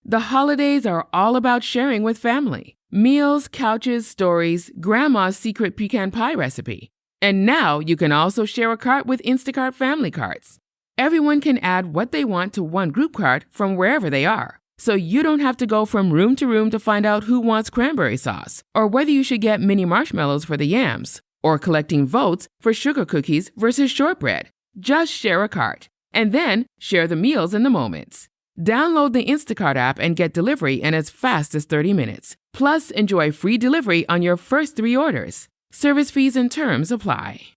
The holidays are all about sharing with family. Meals, couches, stories, Grandma's secret pecan pie recipe. And now you can also share a cart with Instacart family carts. Everyone can add what they want to one group cart from wherever they are. So you don't have to go from room to room to find out who wants cranberry sauce, or whether you should get mini marshmallows for the yams, or collecting votes for sugar cookies versus shortbread. Just share a cart, and then share the meals and the moments. Download the Instacart app and get delivery in as fast as 30 minutes. Plus, enjoy free delivery on your first 3 orders. Service fees and terms apply.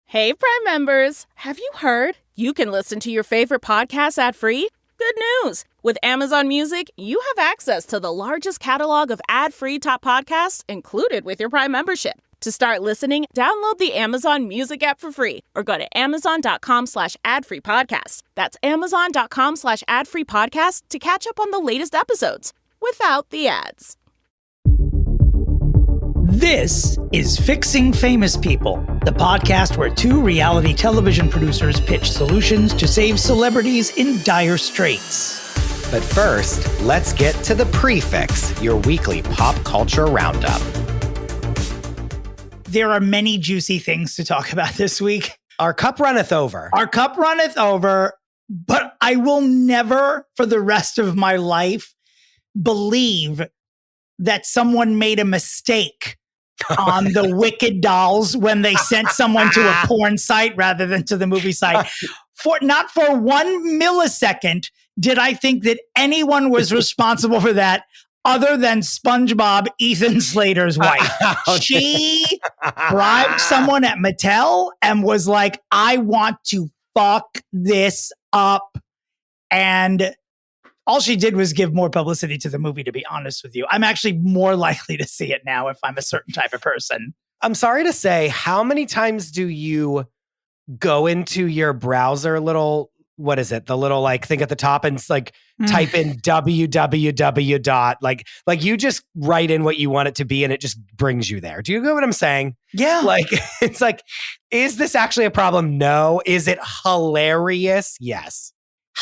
Hey, Prime members! Have you heard? You can listen to your favorite podcasts ad-free? Good news! With Amazon Music, you have access to the largest catalog of ad-free top podcasts included with your Prime membership. To start listening, download the Amazon Music app for free or go to amazon.com/ad-free-podcast. That's amazon.com/ad-free-podcast to catch up on the latest episodes without the ads. This is Fixing Famous People, the podcast where 2 reality television producers pitch solutions to save celebrities in dire straits. But first, let's get to the Pre-Fixe, your weekly pop culture roundup. There are many juicy things to talk about this week. Our cup runneth over. But I will never, for the rest of my life, believe that someone made a mistake on the Wicked dolls when they sent someone to a porn site rather than to the movie site. Not for 1 millisecond did I think that anyone was responsible for that other than Spongebob, Ethan Slater's wife. She bribed someone at Mattel and was like, I want to fuck this up. And all she did was give more publicity to the movie, to be honest with you. I'm actually more likely to see it now if I'm a certain type of person. I'm sorry to say, how many times do you go into your browser little, what is it? The little like thing at the top and like type in www dot, like you just write in what you want it to be and it just brings you there. Do you get what I'm saying? Yeah. Like, it's like, is this actually a problem? No. Is it hilarious? Yes.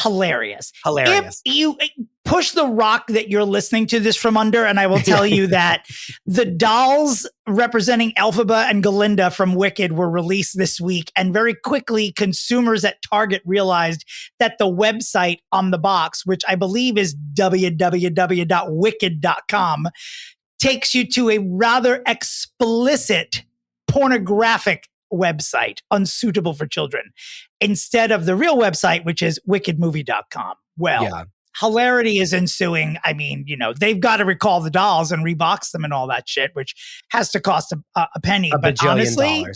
Hilarious. Hilarious. If you push the rock that you're listening to this from under, and I will tell you that the dolls representing Elphaba and Galinda from Wicked were released this week, and very quickly consumers at Target realized that the website on the box, which I believe is www.wicked.com, takes you to a rather explicit pornographic website, unsuitable for children, instead of the real website, which is wickedmovie.com. Well, Yeah. Hilarity is ensuing. I mean, they've got to recall the dolls and rebox them and all that shit, which has to cost a penny. $1 But bajillion honestly,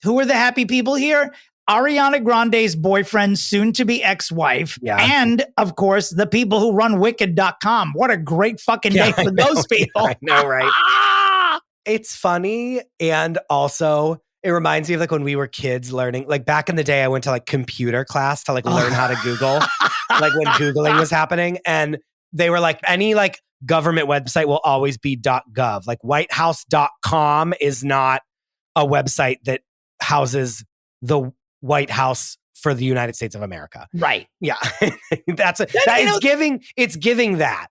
who are the happy people here? Ariana Grande's boyfriend, soon to be ex-wife, and of course, the people who run wicked.com. What a great fucking day for those people. I know, right? It's funny. And also, it reminds me of like when we were kids learning, like back in the day, I went to like computer class to like learn how to Google, like when Googling was happening. And they were like, any like government website will always be .gov. Like whitehouse.com is not a website that houses the White House for the United States of America. Right. Yeah. It's giving that,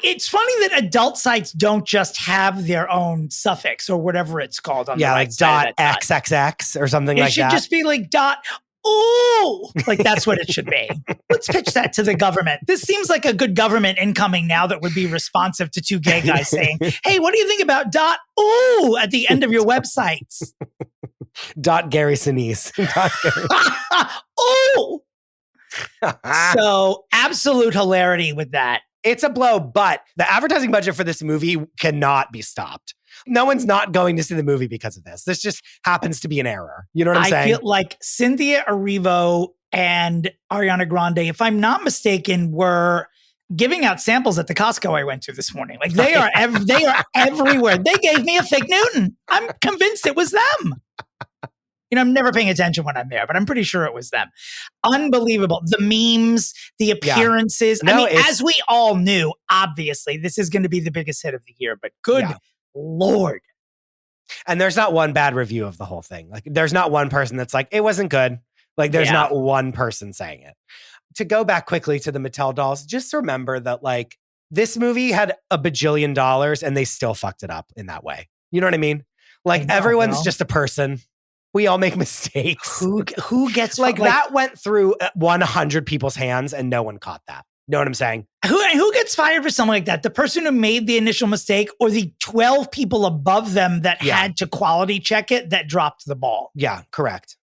It's funny that adult sites don't just have their own suffix or whatever it's called on the right like side .xxx or something like that. It should just be like .ooh. Like that's what it should be. Let's pitch that to the government. This seems like a good government incoming now that would be responsive to 2 gay guys saying, hey, what do you think about .ooh at the end of your websites? Gary Sinise. Ooh. So absolute hilarity with that. It's a blow, but the advertising budget for this movie cannot be stopped. No one's not going to see the movie because of this. This just happens to be an error. You know what I'm saying? I feel like Cynthia Erivo and Ariana Grande, if I'm not mistaken, were giving out samples at the Costco I went to this morning. Like they are everywhere. They gave me a fake Newton. I'm convinced it was them. I'm never paying attention when I'm there, but I'm pretty sure it was them. Unbelievable. The memes, the appearances. Yeah. No, as we all knew, obviously, this is going to be the biggest hit of the year, but good Lord. And there's not one bad review of the whole thing. Like there's not one person that's like, it wasn't good. Like there's not one person saying it. to go back quickly to the Mattel dolls, just remember that like this movie had $1 bajillion and they still fucked it up in that way. You know what I mean? Like everyone's just a person. We all make mistakes. Who gets like that went through 100 people's hands and no one caught that. Know what I'm saying? Who gets fired for something like that? The person who made the initial mistake or the 12 people above them that had to quality check it that dropped the ball? Yeah, correct.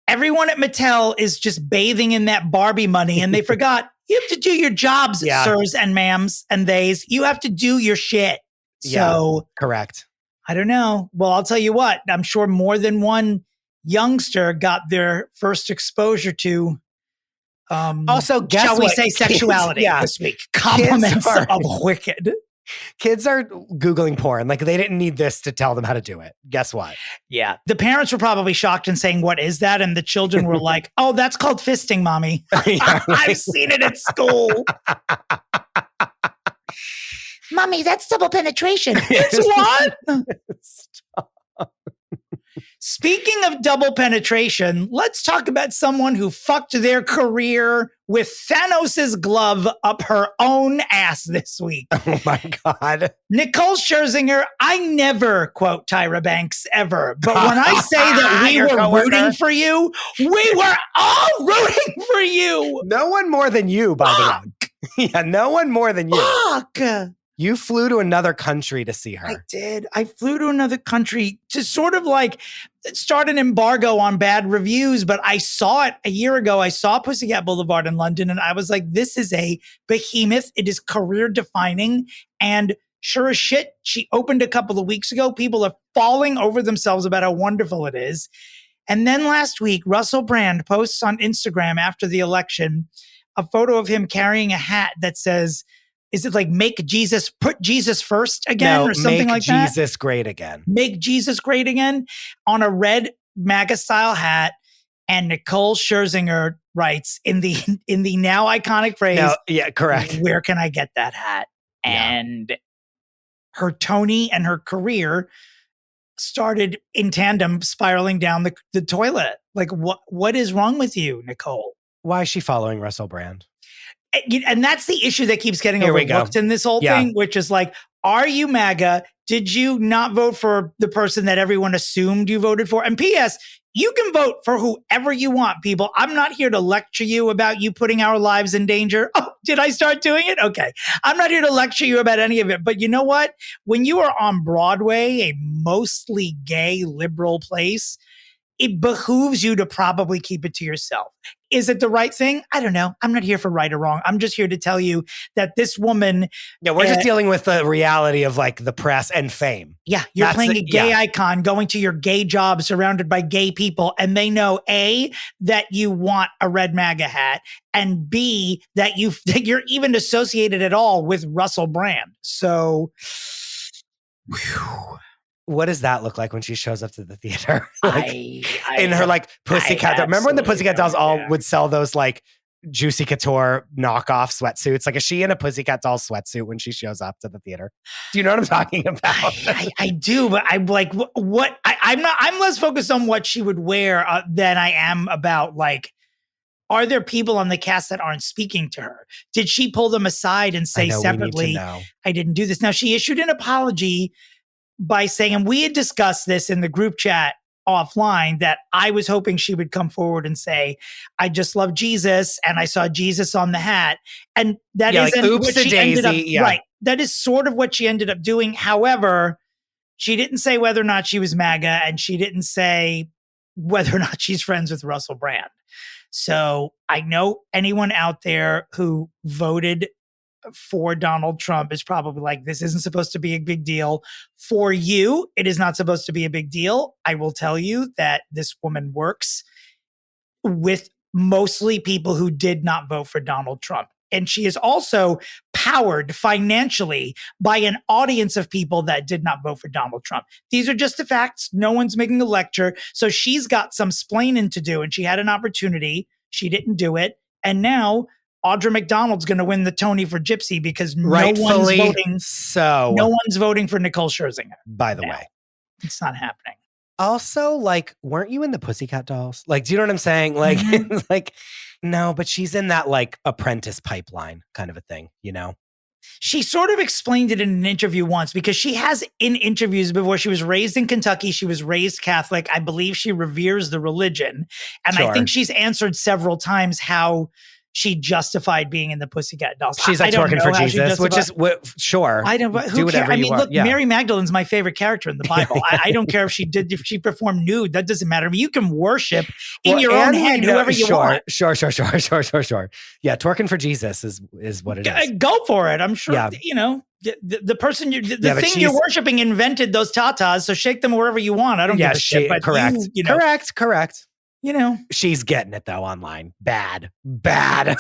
Everyone at Mattel is just bathing in that Barbie money and they forgot you have to do your jobs, sirs and ma'ams and theys. You have to do your shit. So correct. I don't know. Well, I'll tell you what, I'm sure more than one youngster got their first exposure to also, guess shall we what? say sexuality this week. Compliments of Wicked. Kids are Googling porn. Like they didn't need this to tell them how to do it. Guess what? Yeah. The parents were probably shocked and saying, what is that? And the children were like, oh, that's called fisting, mommy. I've seen it at school. Mommy, that's double penetration. It's what? Stop. Speaking of double penetration, let's talk about someone who fucked their career with Thanos' glove up her own ass this week. Oh my God. Nicole Scherzinger, I never quote Tyra Banks ever, but when I say that we were rooting for you, we were all rooting for you. No one more than you, by the way. Yeah, no one more than you. Fuck. You flew to another country to see her. I did. I flew to another country to sort of like start an embargo on bad reviews, but I saw it a year ago. I saw Pussycat Boulevard in London and I was like, this is a behemoth. It is career defining. And sure as shit, she opened a couple of weeks ago. People are falling over themselves about how wonderful it is. And then last week, Russell Brand posts on Instagram after the election a photo of him carrying a hat that says, is it like put Jesus first again or something like that? Make Jesus great again. Make Jesus great again on a red MAGA style hat. And Nicole Scherzinger writes in the now iconic phrase. No, yeah, correct. Where can I get that hat? Yeah. And her Tony and her career started in tandem spiraling down the toilet. Like what is wrong with you, Nicole? Why is she following Russell Brand? And that's the issue that keeps getting overlooked in this whole thing, which is like, are you MAGA? Did you not vote for the person that everyone assumed you voted for? And P.S., you can vote for whoever you want, people. I'm not here to lecture you about you putting our lives in danger. Oh, did I start doing it? Okay. I'm not here to lecture you about any of it. But you know what? When you are on Broadway, a mostly gay liberal place, it behooves you to probably keep it to yourself. Is it the right thing? I don't know. I'm not here for right or wrong. I'm just here to tell you that this woman... Yeah, we're just dealing with the reality of like the press and fame. Yeah, you're playing a gay icon, going to your gay job surrounded by gay people, and they know A, that you want a red MAGA hat, and B, that you're even associated at all with Russell Brand. So... Whew. What does that look like when she shows up to the theater? Like, in her like Pussycat. Remember when the Pussycat Dolls would sell those like Juicy Couture knockoff sweatsuits? Like, is she in a Pussycat Doll sweatsuit when she shows up to the theater? Do you know what I'm talking about? I do, but I'm like, what? I'm less focused on what she would wear than I am about like, are there people on the cast that aren't speaking to her? Did she pull them aside and say separately, I didn't do this? Now, she issued an apology by saying, and we had discussed this in the group chat offline, that I was hoping she would come forward and say, I just love Jesus and I saw Jesus on the hat. And that isn't like, what she ended up, right. That is sort of what she ended up doing. However, she didn't say whether or not she was MAGA and she didn't say whether or not she's friends with Russell Brand. So I know anyone out there who voted for Donald Trump is probably like, this isn't supposed to be a big deal. For you, it is not supposed to be a big deal. I will tell you that this woman works with mostly people who did not vote for Donald Trump. And she is also powered financially by an audience of people that did not vote for Donald Trump. These are just the facts. No one's making a lecture. So she's got some splaining to do, and she had an opportunity. She didn't do it. And now Audra McDonald's going to win the Tony for Gypsy because no one's voting for Nicole Scherzinger. By the way, it's not happening. also like, weren't you in the Pussycat Dolls? Like, do you know what I'm saying? Like, it's like, no, but she's in that like apprentice pipeline kind of a thing, you know? She sort of explained it in an interview once because she has in interviews before. She was raised in Kentucky. She was raised Catholic. I believe she reveres the religion. And I think she's answered several times how she justified being in the Pussycat Dolls. She's like twerking for Jesus, which is sure. I don't. Who do whatever I mean, you want. look, Mary Magdalene's my favorite character in the Bible. I don't care if she performed nude. That doesn't matter. I mean, you can worship in your own head whoever you want. Sure. Yeah, twerking for Jesus is what it is. Go for it. I'm sure. You know, the person the thing you're worshiping invented those tatas, so shake them wherever you want. I don't give a shit. But correct. You know, correct. You know, she's getting it though online. Bad.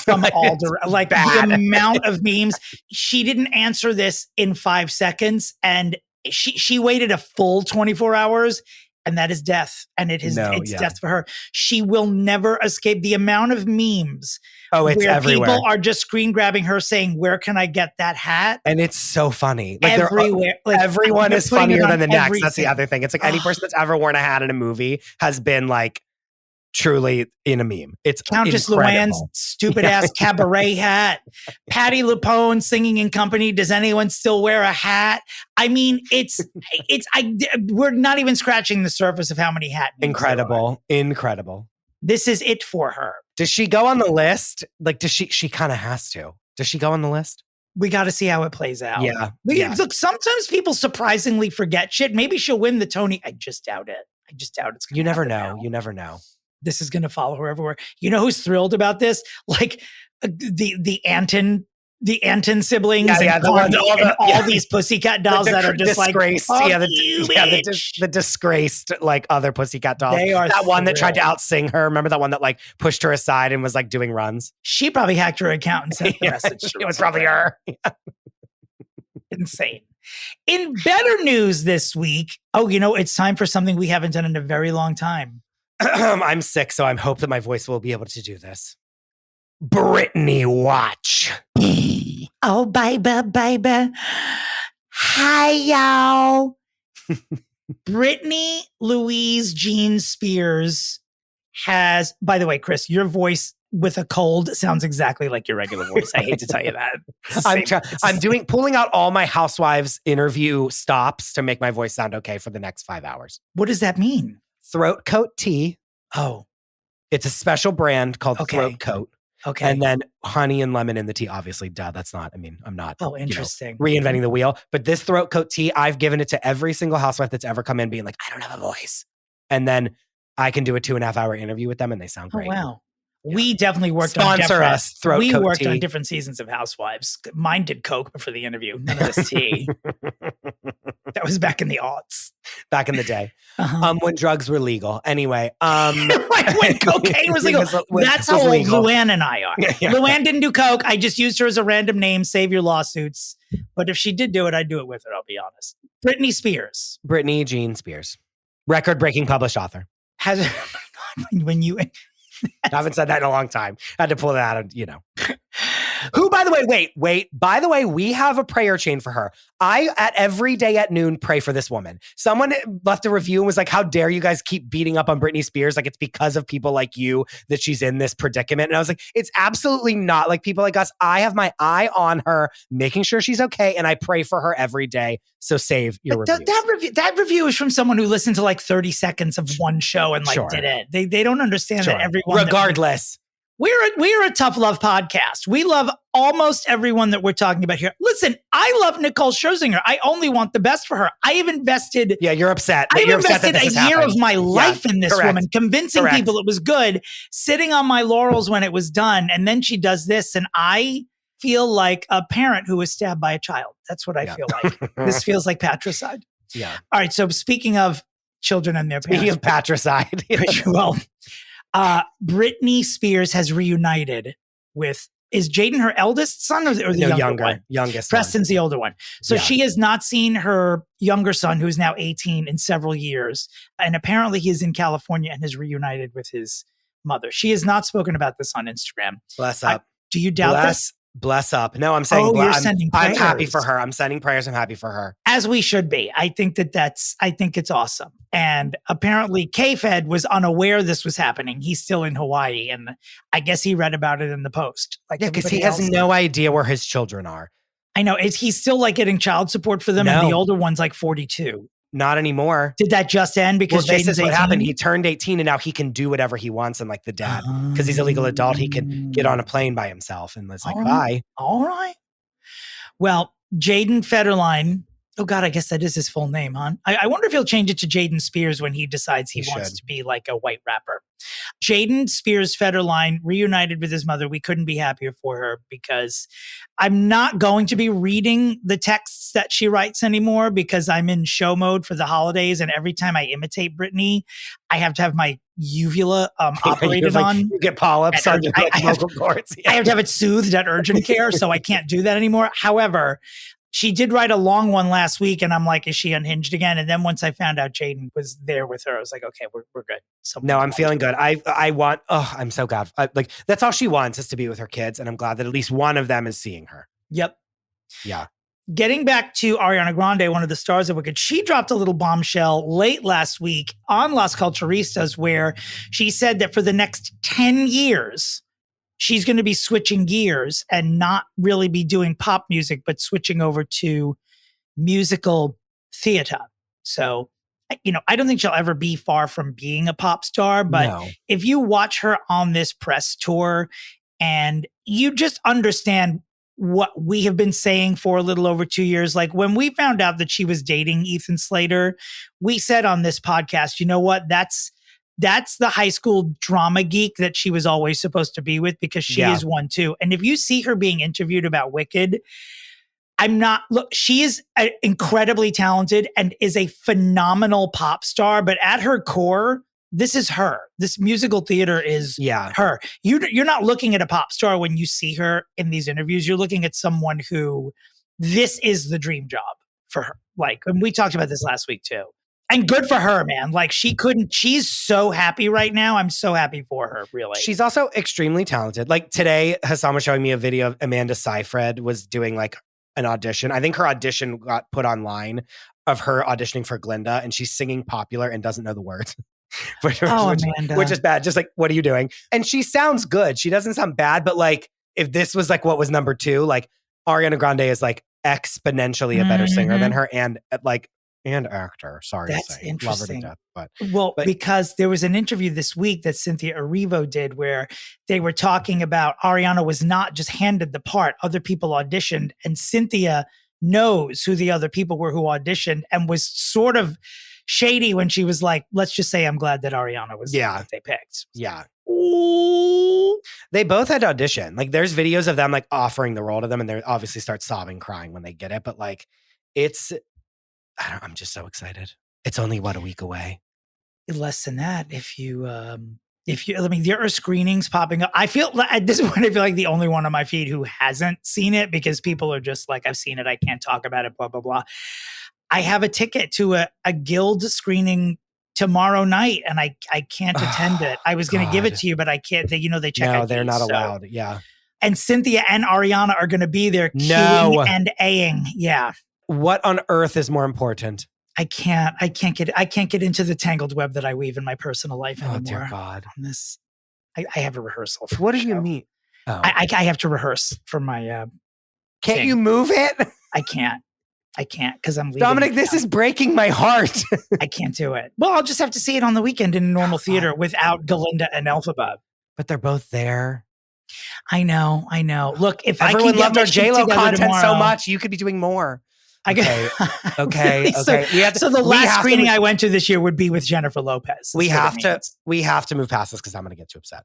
From all like bad. The amount of memes. She didn't answer this in 5 seconds, and she waited a full 24 hours, and that is death. And it's death for her. She will never escape the amount of memes. Oh, it's where everywhere. People are just screen grabbing her, saying, "Where can I get that hat?" And it's so funny. Like everywhere. Everyone is funnier than the next. That's the other thing. It's like any person that's ever worn a hat in a movie has been like, truly in a meme. It's Countess Luann's stupid ass cabaret hat. Patti LuPone singing in Company. Does anyone still wear a hat? I mean, we're not even scratching the surface of how many hat memes Incredible. This is it for her. Does she go on the list? Like, does she kind of has to. Does she go on the list? We got to see how it plays out. Yeah. Look, sometimes people surprisingly forget shit. Maybe she'll win the Tony. I just doubt it. It's going to You never know. You never know. This is going to follow her everywhere. You know who's thrilled about this? Like the Anton siblings, all these Pussycat Dolls that are just disgraced, the disgraced like other Pussycat Dolls. They are that one that tried to outsing her. Remember that one that like pushed her aside and was like doing runs? She probably hacked her account and sent the message. It was probably her. Insane. In better news this week, it's time for something we haven't done in a very long time. I'm sick, so I hope that my voice will be able to do this. Britney watch. Oh, baby. Hi, y'all. Britney Louise Jean Spears has, by the way, Chris, your voice with a cold sounds exactly like your regular voice. I hate to tell you that. I'm pulling out all my Housewives interview stops to make my voice sound okay for the next 5 hours. What does that mean? Throat Coat tea. Oh. It's a special brand called Throat Coat. Okay. And then honey and lemon in the tea. Obviously, I'm not interesting. Reinventing the wheel. But this Throat Coat tea, I've given it to every single housewife that's ever come in being like, I don't have a voice. And then I can do a 2.5 hour interview with them and they sound great. Oh, wow. Yeah. We definitely worked on different seasons of Housewives. Mine did Coke before the interview. None of this tea. That was back in the aughts. Back in the day. When drugs were legal. Anyway. When cocaine was legal. That's how old Luann and I are. Yeah. Luann didn't do Coke. I just used her as a random name. Save your lawsuits. But if she did do it, I'd do it with her. I'll be honest. Britney Spears. Britney Jean Spears. Record-breaking published author. When you... I haven't said that in a long time. I had to pull that out, Who, by the way, wait. By the way, we have a prayer chain for her. I, at every day at noon, pray for this woman. Someone left a review and was like, how dare you guys keep beating up on Britney Spears? Like, it's because of people like you that she's in this predicament. And I was like, it's absolutely not. Like, people like us, I have my eye on her, making sure she's okay. And I pray for her every day. So save your review. That review is from someone who listened to like 30 seconds of one show and did it. They don't understand that everyone. Regardless. We're a tough love podcast. We love almost everyone that we're talking about here. Listen, I love Nicole Scherzinger. I only want the best for her. I have invested. Yeah, you're upset. I've invested a year of my life in this woman, convincing people it was good, sitting on my laurels when it was done. And then she does this. And I feel like a parent who was stabbed by a child. That's what I feel like. This feels like patricide. Yeah. All right. So speaking of children and their parents. Speaking of patricide. Well, Britney Spears has reunited with, is Jaden her eldest son or the younger one? Youngest. Preston's the older one. So she has not seen her younger son, who is now 18, in several years. And apparently he is in California and has reunited with his mother. She has not spoken about this on Instagram. Bless up. Do you doubt this? Bless up. No, I'm saying you're sending I'm happy prayers. for her. I'm sending prayers. I'm happy for her. As we should be. I think it's awesome. And apparently K-Fed was unaware this was happening. He's still in Hawaii. And I guess he read about it in the Post. Because he has no idea where his children are. I know. He's still like getting child support for them. No. And the older one's like 42. Not anymore. Did that just end because this is what 18? happened? He turned 18 and now he can do whatever he wants. And like the dad, because he's a legal adult, he can get on a plane by himself and was like, bye. All right. Well, Jaden Federline. Oh God, I guess that is his full name, huh? I wonder if he'll change it to Jaden Spears when he decides he wants to be like a white rapper. Jaden Spears Federline reunited with his mother. We couldn't be happier for her because I'm not going to be reading the texts that she writes anymore because I'm in show mode for the holidays. And every time I imitate Britney, I have to have my uvula operated on. You get polyps on your vocal cords. I have to have it soothed at urgent care, so I can't do that anymore. However, she did write a long one last week, and I'm like, is she unhinged again? And then once I found out Jaden was there with her, I was like, okay, we're good. No, I'm feeling good. I'm so glad. That's all she wants is to be with her kids, and I'm glad that at least one of them is seeing her. Yep. Yeah. Getting back to Ariana Grande, one of the stars of Wicked, she dropped a little bombshell late last week on Las Culturistas where she said that for the next 10 years, she's going to be switching gears and not really be doing pop music, but switching over to musical theater. So, I don't think she'll ever be far from being a pop star, but if you watch her on this press tour and you just understand what we have been saying for a little over 2 years, like when we found out that she was dating Ethan Slater, we said on this podcast, you know what, that's the high school drama geek that she was always supposed to be with because she is one too. And if you see her being interviewed about Wicked, she is incredibly talented and is a phenomenal pop star, but at her core, this is her. This musical theater is her. You're not looking at a pop star when you see her in these interviews. You're looking at someone who this is the dream job for her. And we talked about this last week too. And good for her, man. She's so happy right now. I'm so happy for her, really. She's also extremely talented. Like today, Hassan was showing me a video of Amanda Seyfried was doing like an audition. I think her audition got put online of her auditioning for Glinda and she's singing Popular and doesn't know the words. which is bad. Just like, what are you doing? And she sounds good. She doesn't sound bad, but like if this was like what was number 2, like Ariana Grande is like exponentially a better singer than her and actor. Sorry That's to say. Interesting. Love her to death, but because there was an interview this week that Cynthia Erivo did where they were talking about Ariana was not just handed the part, other people auditioned, and Cynthia knows who the other people were who auditioned and was sort of shady when she was like, let's just say I'm glad that Ariana was that they picked. Yeah. Ooh. They both had to audition. Like there's videos of them like offering the role to them and they obviously start sobbing, crying when they get it. But like I'm just so excited. It's only a week away. Less than that. There are screenings popping up. I feel at this point, I feel like the only one on my feed who hasn't seen it because people are just like, I've seen it. I can't talk about it, blah, blah, blah. I have a ticket to a Guild screening tomorrow night and I can't attend it. I was going to give it to you, but I can't. They check. No, they're not allowed. Yeah. And Cynthia and Ariana are going to be there queuing and A-ing. Yeah. What on earth is more important? I can't get into the tangled web that I weave in my personal life anymore. Oh dear God! On this, I have a rehearsal. What do you mean? Oh. I have to rehearse for my. Can't you move it? I can't because I'm leaving. Dominic, this is breaking my heart. I can't do it. Well, I'll just have to see it on the weekend in a normal theater without Galinda and Elphaba. But they're both there. I know. Look, if everyone loved our J-Lo content so much, you could be doing more. Okay. Okay. So the last screening I went to this year would be with Jennifer Lopez. We have to move past this because I'm going to get too upset.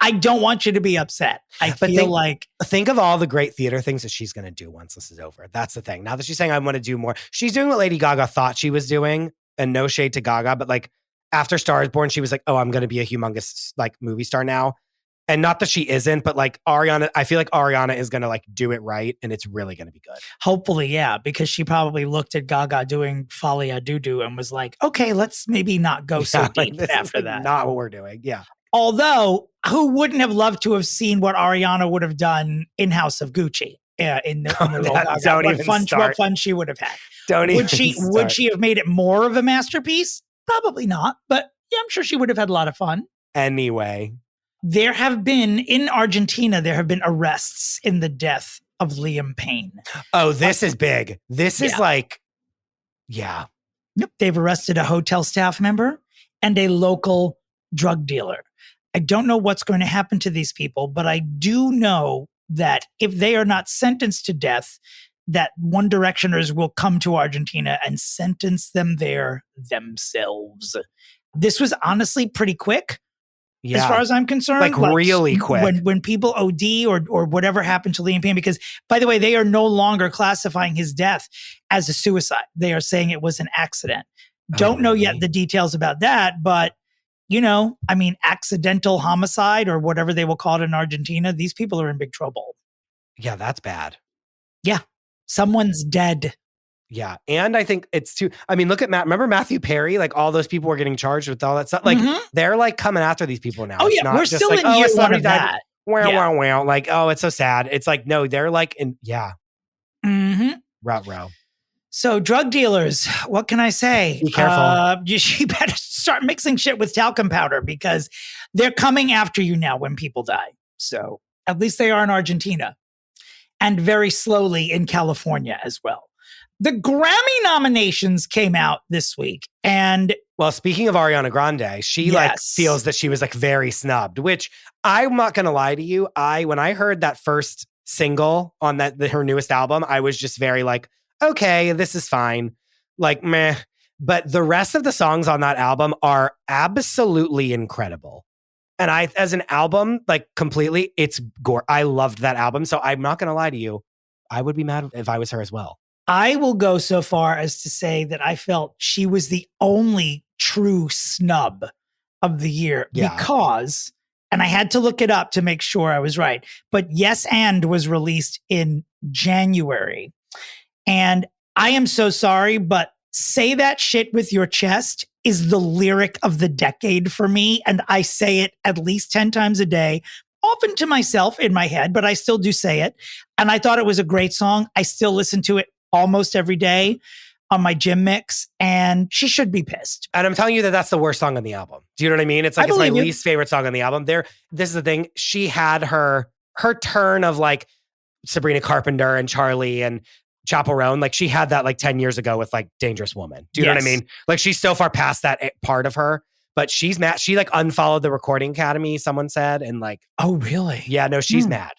I don't want you to be upset. Think of all the great theater things that she's going to do once this is over. That's the thing. Now that she's saying I want to do more, she's doing what Lady Gaga thought she was doing, and no shade to Gaga, but like after Star is Born, she was like, "Oh, I'm going to be a humongous like movie star now." And not that she isn't, but like Ariana, I feel like Ariana is going to like do it right. And it's really going to be good. Hopefully. Yeah. Because she probably looked at Gaga doing Folie à Doudou and was like, okay, let's maybe not go so deep after that. Not what we're doing. Yeah. Although, who wouldn't have loved to have seen what Ariana would have done in House of Gucci? In the what fun she would have had. Would she have made it more of a masterpiece? Probably not. But yeah, I'm sure she would have had a lot of fun. Anyway. There have been, in Argentina, arrests in the death of Liam Payne. Oh, this is big. This is like, yeah. Yep. They've arrested a hotel staff member and a local drug dealer. I don't know what's going to happen to these people, but I do know that if they are not sentenced to death, that One Directioners will come to Argentina and sentence them there themselves. This was honestly pretty quick. Yeah. As far as I'm concerned, like really quick. When people OD or whatever happened to Liam Payne, because by the way, they are no longer classifying his death as a suicide. They are saying it was an accident. Don't know yet the details about that, but accidental homicide or whatever they will call it in Argentina, these people are in big trouble. Yeah, that's bad. Yeah. Someone's dead. Yeah. And I think it's too, look at remember Matthew Perry? Like all those people were getting charged with all that stuff. Like they're like coming after these people now. Oh yeah. We're still in year one of that. Wow. Like, oh, it's so sad. It's like, no, they're like, Row. So drug dealers, what can I say? Be careful. You better start mixing shit with talcum powder because they're coming after you now when people die. So at least they are in Argentina and very slowly in California as well. The Grammy nominations came out this week. And well, speaking of Ariana Grande, she feels that she was like very snubbed, which I'm not going to lie to you. When I heard that first single on her newest album, I was just very like, okay, this is fine. Like, meh. But the rest of the songs on that album are absolutely incredible. And as an album, like completely, it's gore. I loved that album. So I'm not going to lie to you. I would be mad if I was her as well. I will go so far as to say that I felt she was the only true snub of the year because, and I had to look it up to make sure I was right, but Yes And was released in January. And I am so sorry, but Say That Shit With Your Chest is the lyric of the decade for me. And I say it at least 10 times a day, often to myself in my head, but I still do say it. And I thought it was a great song. I still listen to it almost every day on my gym mix, and she should be pissed. And I'm telling you that's the worst song on the album. Do you know what I mean? It's like, it's my least favorite song on the album. This is the thing. She had her turn of like Sabrina Carpenter and Charlie and Chappell Roan. Like she had that like 10 years ago with like Dangerous Woman. Do you know what I mean? Like she's so far past that part of her, but she's mad. She like unfollowed the Recording Academy, someone said, and like, oh really? Yeah, no, she's mad.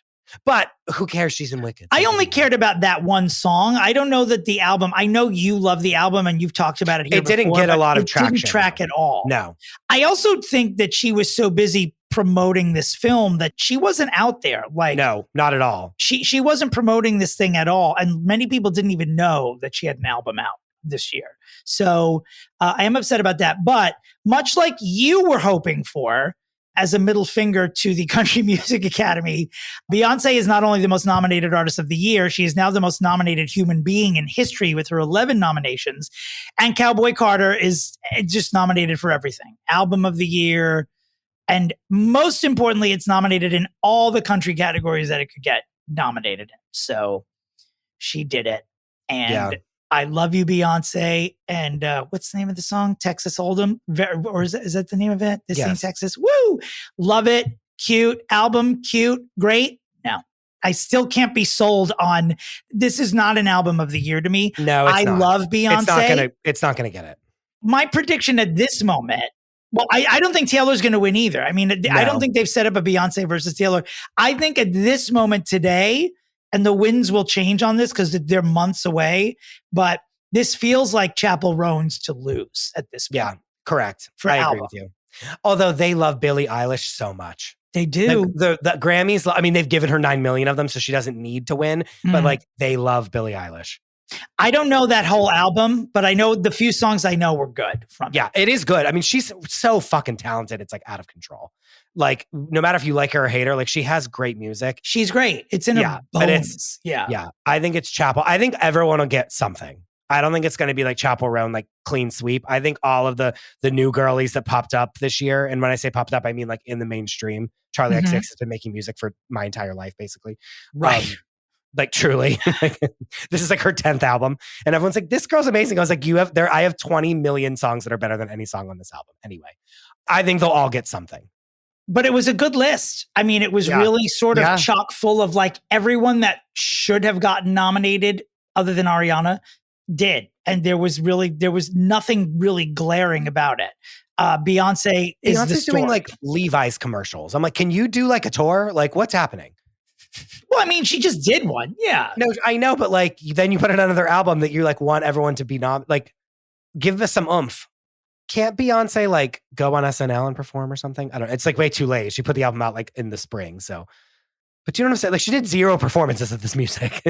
But who cares? She's in Wicked. I only cared about that one song. I don't know that the album, I know you love the album and you've talked about it here It didn't get a lot of traction. It didn't track at all. No. I also think that she was so busy promoting this film that she wasn't out there. Like, no, not at all. She wasn't promoting this thing at all. And many people didn't even know that she had an album out this year. So I am upset about that. But much like you were hoping for, as a middle finger to the Country Music Academy, Beyonce is not only the most nominated artist of the year, she is now the most nominated human being in history with her 11 nominations. And Cowboy Carter is just nominated for everything. Album of the year. And most importantly, it's nominated in all the country categories that it could get nominated in. So she did it. And I love you, Beyonce. And what's the name of the song? Texas Hold'em? Or is that the name of it? This thing, Texas. Woo! Love it. Cute. Album. Cute. Great. No. I still can't be sold on, this is not an album of the year to me. No, it's not. I love Beyonce. It's not gonna get it. My prediction at this moment, well, I don't think Taylor's going to win either. I mean, no. I don't think they've set up a Beyonce versus Taylor. I think at this moment today, and the winds will change on this because they're months away, but this feels like Chappell Roan's to lose at this point. Yeah, correct. I agree with you. Although they love Billie Eilish so much. They do. The Grammys, I mean, they've given her 9 million of them, so she doesn't need to win, but like they love Billie Eilish. I don't know that whole album, but I know the few songs I know were good from it. Yeah, it is good. I mean, she's so fucking talented. It's like out of control. Like no matter if you like her or hate her, like she has great music. She's great. It's in her bones. But yeah. I think it's Chappell. I think everyone will get something. I don't think it's going to be like Chapel Roan, like clean sweep. I think all of the new girlies that popped up this year, and when I say popped up, I mean like in the mainstream. Charlie XX has been making music for my entire life, basically. Right. Like truly, this is like her 10th album, and everyone's like, "This girl's amazing." I was like, I have 20 million songs that are better than any song on this album. Anyway, I think they'll all get something. But it was a good list. I mean, it was really sort of chock full of like everyone that should have gotten nominated other than Ariana did. And there was nothing really glaring about it. Beyonce's doing like Levi's commercials. I'm like, can you do like a tour? Like, what's happening? Well, I mean, she just did one. Yeah. No, I know. But like, then you put it on another album that you like want everyone to be like, give us some oomph. Can't Beyonce like go on SNL and perform or something? I don't know. It's like way too late. She put the album out like in the spring. So, but you know what I'm saying? Like she did 0 performances of this music.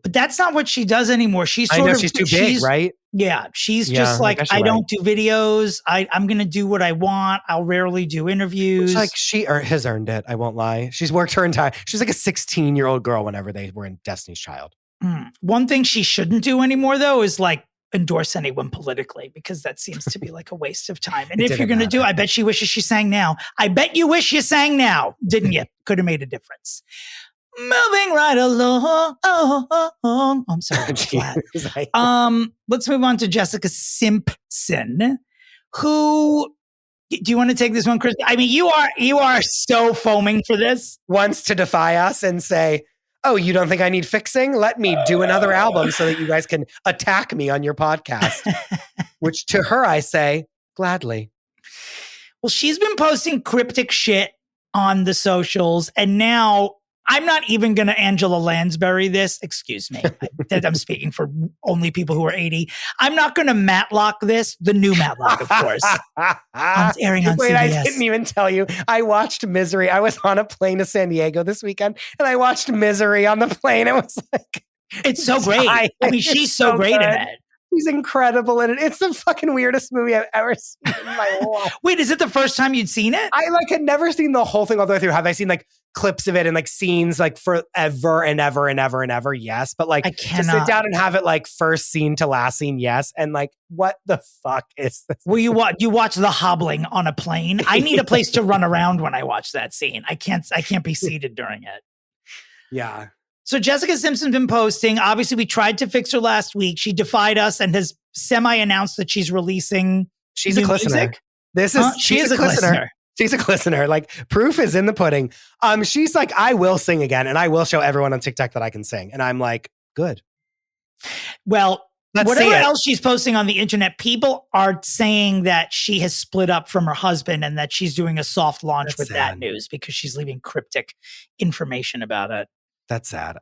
But that's not what she does anymore. She's too big, right? Yeah. She's just like, I don't do videos. I'm going to do what I want. I'll rarely do interviews. Which, like she has earned it. I won't lie. She's worked her entire, she's like a 16-year-old girl whenever they were in Destiny's Child. One thing she shouldn't do anymore though, is like endorse anyone politically, because that seems to be like a waste of time. And if you're going to do, I bet she wishes she sang now. I bet you wish you sang now. Didn't you? Could have made a difference. Moving right along. I'm sorry. Flat. Let's move on to Jessica Simpson, who, do you want to take this one, Chris? I mean, you are so foaming for this. Wants to defy us and say, oh, you don't think I need fixing? Let me do another album so that you guys can attack me on your podcast. Which to her, I say, gladly. Well, she's been posting cryptic shit on the socials, and now I'm not even going to Angela Lansbury this. Excuse me. I'm speaking for only people who are 80. I'm not going to Matlock this. The new Matlock, of course. Airing on CBS. I didn't even tell you. I watched Misery. I was on a plane to San Diego this weekend, and I watched Misery on the plane. It was like... It's so great. I mean, she's so great in it. She's incredible in it. It's the fucking weirdest movie I've ever seen in my life. Wait, is it the first time you'd seen it? I like had never seen the whole thing all the way through. Have I seen like clips of it and like scenes like forever and ever and ever and ever? Yes. But like to sit down and have it like first scene to last scene, yes. And like, what the fuck is this? Well, you watch The Hobbling on a plane. I need a place to run around when I watch that scene. I can't be seated during it. Yeah. So Jessica Simpson's been posting. Obviously, we tried to fix her last week. She defied us and has semi-announced that she's releasing She's a listener. She's a listener. She's a listener. Like, proof is in the pudding. She's like, I will sing again, and I will show everyone on TikTok that I can sing. And I'm like, good. Well, whatever else she's posting on the internet, people are saying that she has split up from her husband and that she's doing a soft launch with that news because she's leaving cryptic information about it. That's sad.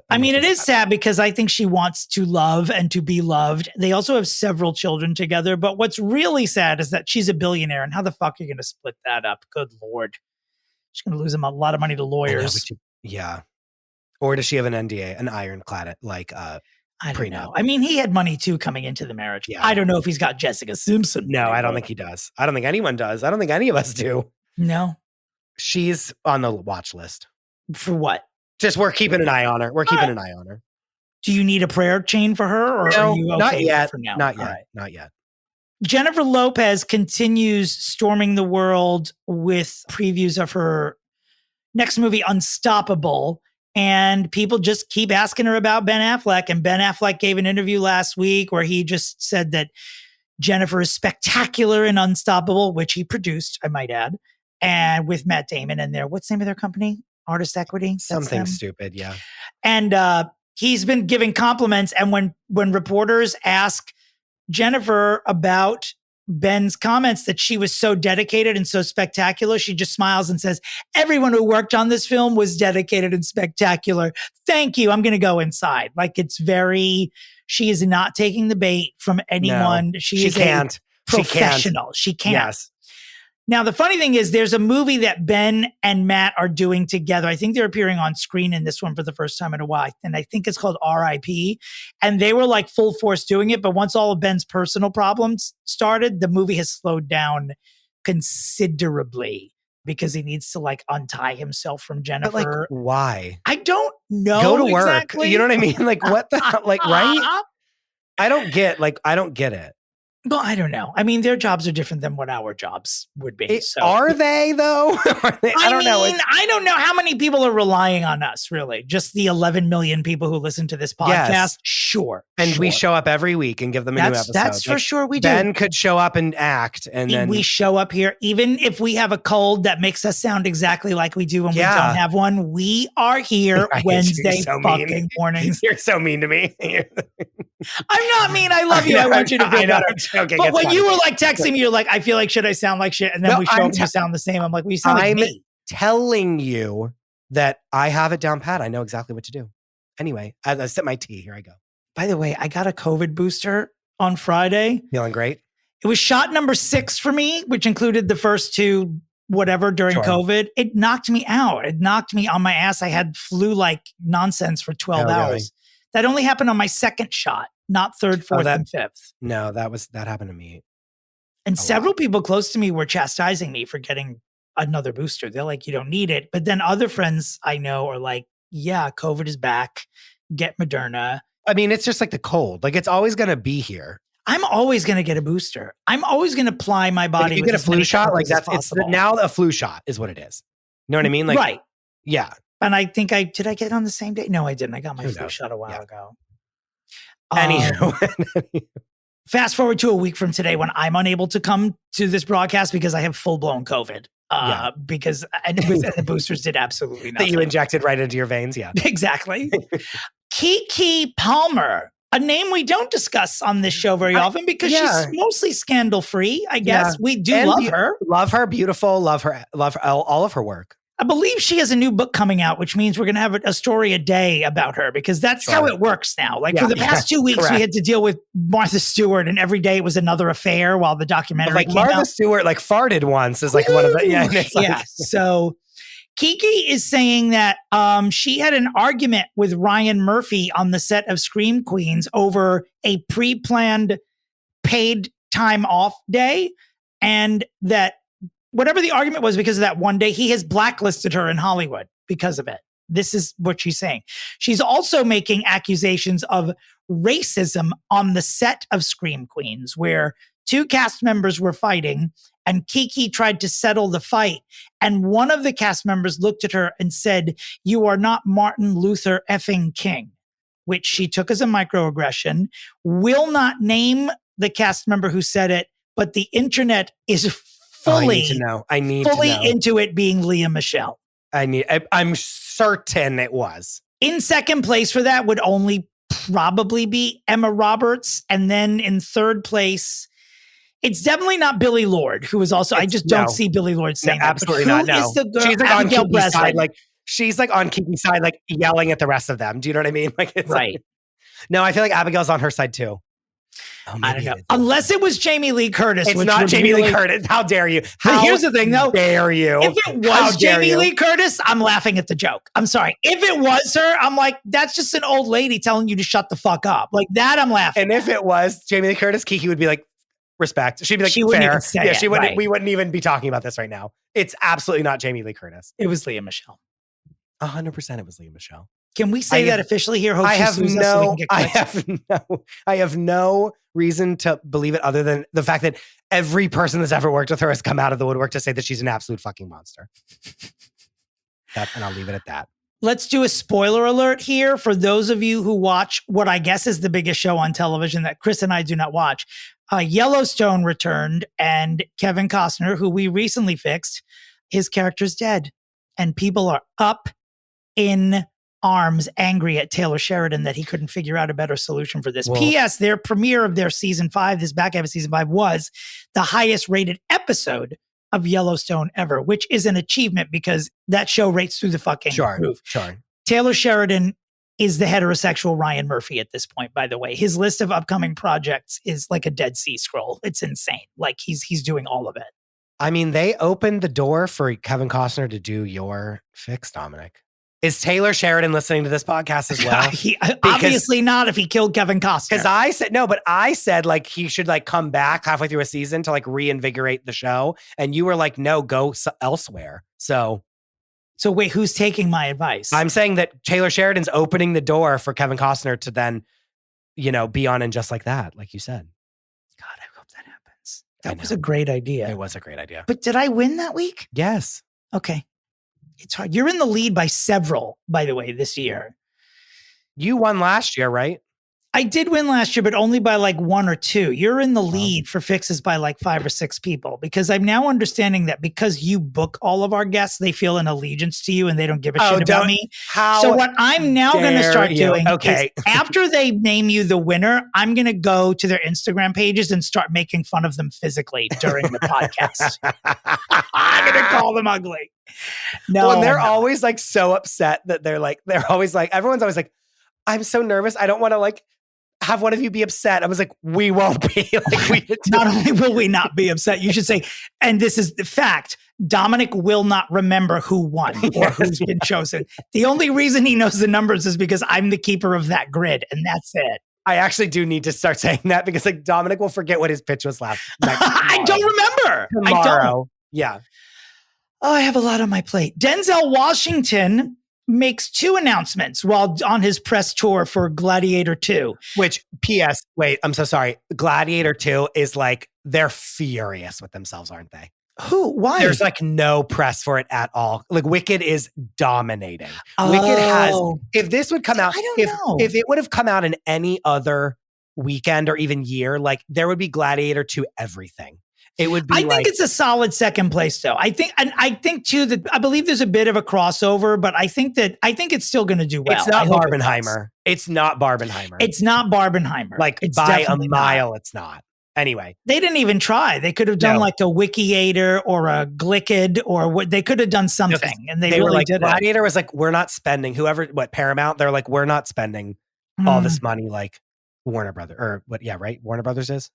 I mean, it is sad because I think she wants to love and to be loved. They also have several children together. But what's really sad is that she's a billionaire. And how the fuck are you going to split that up? Good Lord. She's going to lose a lot of money to lawyers. Yeah. Or does she have an NDA, an ironclad, like I don't know. I mean, he had money too coming into the marriage. Yeah. I don't know if he's got Jessica Simpson. No, I don't think he does. I don't think anyone does. I don't think any of us do. No. She's on the watch list. For what? Just we're keeping an eye on her. We're keeping an eye on her. Do you need a prayer chain for her? Or no, are you okay not yet. For now? Not yet. Right. Not yet. Jennifer Lopez continues storming the world with previews of her next movie, Unstoppable. And people just keep asking her about Ben Affleck. And Ben Affleck gave an interview last week where he just said that Jennifer is spectacular in Unstoppable, which he produced, I might add. And with Matt Damon in there. What's the name of their company? Artist Equity? Something stupid, yeah. And he's been giving compliments. And when reporters ask Jennifer about Ben's comments that she was so dedicated and so spectacular, she just smiles and says, everyone who worked on this film was dedicated and spectacular. Thank you. I'm going to go inside. Like, it's very, she is not taking the bait from anyone. No, she can't. Professional. She can't. Yes. Now, the funny thing is there's a movie that Ben and Matt are doing together. I think they're appearing on screen in this one for the first time in a while. And I think it's called R.I.P. And they were like full force doing it. But once all of Ben's personal problems started, the movie has slowed down considerably because he needs to like untie himself from Jennifer. But like, why? I don't know. Go to exactly. work. You know what I mean? Like, what the hell? Like, right? I don't get it. Well, I don't know. I mean, their jobs are different than what our jobs would be. Are they though? I don't know. I don't know how many people are relying on us, really. Just the 11 million people who listen to this podcast. Yes. Sure. And we show up every week and give them a new episode. That's for sure we do. Ben could show up and act. And then we show up here, even if we have a cold that makes us sound exactly like we do when we don't have one. We are here Wednesday fucking mornings. You're so mean to me. I'm not mean. I love you. I want you to feel better. Okay, but when you were like texting me, you're like, I feel like, should I sound like shit? And then we show up and you sound the same. I'm like, well, you sound like me. Telling you that I have it down pat. I know exactly what to do. Anyway, I sip my tea. Here I go. By the way, I got a COVID booster on Friday. Feeling great? It was shot number 6 for me, which included the first 2 whatever during COVID. It knocked me out. It knocked me on my ass. I had flu-like nonsense for 12 hours. Really? That only happened on my second shot, not third, fourth, and fifth. No, that happened to me. And several people close to me were chastising me for getting another booster. They're like, you don't need it. But then other friends I know are like, yeah, COVID is back. Get Moderna. I mean, it's just like the cold. Like, it's always going to be here. I'm always going to get a booster. I'm always going to ply my body. If you get a flu shot, like that's now a flu shot is what it is. You know what I mean? Like, right. Yeah. And I think did I get it on the same day? No, I didn't. I got my flu shot a while ago. Anywho. Fast forward to a week from today when I'm unable to come to this broadcast because I have full-blown COVID. Because the boosters did absolutely nothing. That you injected right into your veins, yeah. Exactly. Keke Palmer, a name we don't discuss on this show very often because she's mostly scandal-free, I guess. We do love her. Love her, beautiful, love her, all of her work. I believe she has a new book coming out, which means we're going to have a story a day about her because that's how it works now. Like for the past 2 weeks, we had to deal with Martha Stewart, and every day it was another affair while the documentary came Martha out. Stewart farted once is like one of the So Keke is saying that she had an argument with Ryan Murphy on the set of Scream Queens over a pre-planned paid time off day, and that whatever the argument was because of that one day, he has blacklisted her in Hollywood because of it. This is what she's saying. She's also making accusations of racism on the set of Scream Queens, where 2 cast members were fighting and Keke tried to settle the fight. And one of the cast members looked at her and said, "You are not Martin Luther effing King," which she took as a microaggression. Will not name the cast member who said it, but the internet is fully into it being Leah Michelle. I'm certain it was. In second place for that would only probably be Emma Roberts. And then in third place, it's definitely not Billie Lourd, who is also, I just don't see Billie Lourd saying that. Absolutely not, no. She's like on Keke's side, she's like on Keke's side, like yelling at the rest of them. Do you know what I mean? Like, it's right. No, I feel like Abigail's on her side too. I don't know. Unless it was Jamie Lee Curtis. It's not Jamie Lee Curtis. How dare you? But here's the thing, though. Dare you? If it was Jamie Lee Curtis, I'm laughing at the joke. I'm sorry. If it was her, I'm like, that's just an old lady telling you to shut the fuck up. Like that, I'm laughing. And if it was Jamie Lee Curtis, Keke would be like, respect. She'd be like, she wouldn't even say she wouldn't. Right. We wouldn't even be talking about this right now. It's absolutely not Jamie Lee Curtis. It was Leah Michelle. 100% it was Leah Michelle. Can we say that officially here? I have no reason to believe it other than the fact that every person that's ever worked with her has come out of the woodwork to say that she's an absolute fucking monster. And I'll leave it at that. Let's do a spoiler alert here for those of you who watch what I guess is the biggest show on television that Chris and I do not watch. Yellowstone returned, and Kevin Costner, who we recently fixed, his character's dead. And people are up in arms, angry at Taylor Sheridan that he couldn't figure out a better solution for this. P.S. Their premiere of their season 5, this back half of season 5, was the highest rated episode of Yellowstone ever, which is an achievement because that show rates through the fucking roof. Sure. Taylor Sheridan is the heterosexual Ryan Murphy at this point, by the way. His list of upcoming projects is like a Dead Sea Scroll. It's insane. Like he's doing all of it. I mean, they opened the door for Kevin Costner to do your fix, Dominic. Is Taylor Sheridan listening to this podcast as well? Obviously not if he killed Kevin Costner. Because I said like he should like come back halfway through a season to like reinvigorate the show. And you were like, no, go elsewhere. So wait, who's taking my advice? I'm saying that Taylor Sheridan's opening the door for Kevin Costner to then be on And Just Like That, like you said. God, I hope that happens. That was a great idea. It was a great idea. But did I win that week? Yes. Okay. It's hard. You're in the lead by several, by the way, this year. You won last year, right? I did win last year, but only by like 1 or 2. You're in the lead for fixes by like 5 or 6 people, because I'm now understanding that because you book all of our guests, they feel an allegiance to you and they don't give a shit about me. So what I'm now going to start doing is after they name you the winner, I'm going to go to their Instagram pages and start making fun of them physically during the podcast. I'm going to call them ugly. No, and they're always like so upset that they're always like, everyone's always like, I'm so nervous. I don't want to like have one of you be upset. I was like, we won't be. Not only will we not be upset, you should say, and this is the fact, Dominick will not remember who won or who's been chosen. The only reason he knows the numbers is because I'm the keeper of that grid, and that's it. I actually do need to start saying that, because like Dominick will forget what his pitch was last night. I don't remember. Tomorrow. I don't. Yeah. Oh, I have a lot on my plate. Denzel Washington makes 2 announcements while on his press tour for Gladiator 2. Which, P.S., wait, I'm so sorry. Gladiator 2 is like, they're furious with themselves, aren't they? Who? Why? There's like no press for it at all. Like Wicked is dominating. Wicked has, if this would come out, if it would have come out in any other weekend or even year, like there would be Gladiator 2 everything. It would be. I think it's a solid second place, though. I think too that I believe there's a bit of a crossover, but I think it's still going to do well. It's not Barbenheimer. It's not Barbenheimer. It's not Barbenheimer. Like it's by a mile, not. It's not. Anyway, they didn't even try. They could have done like a Wikiator or a Glickid or what. They could have done something, and they really were like, did. Gladiator was like, we're not spending. Paramount? They're like, we're not spending all this money like Warner Brothers or what? Yeah, right. Warner Brothers is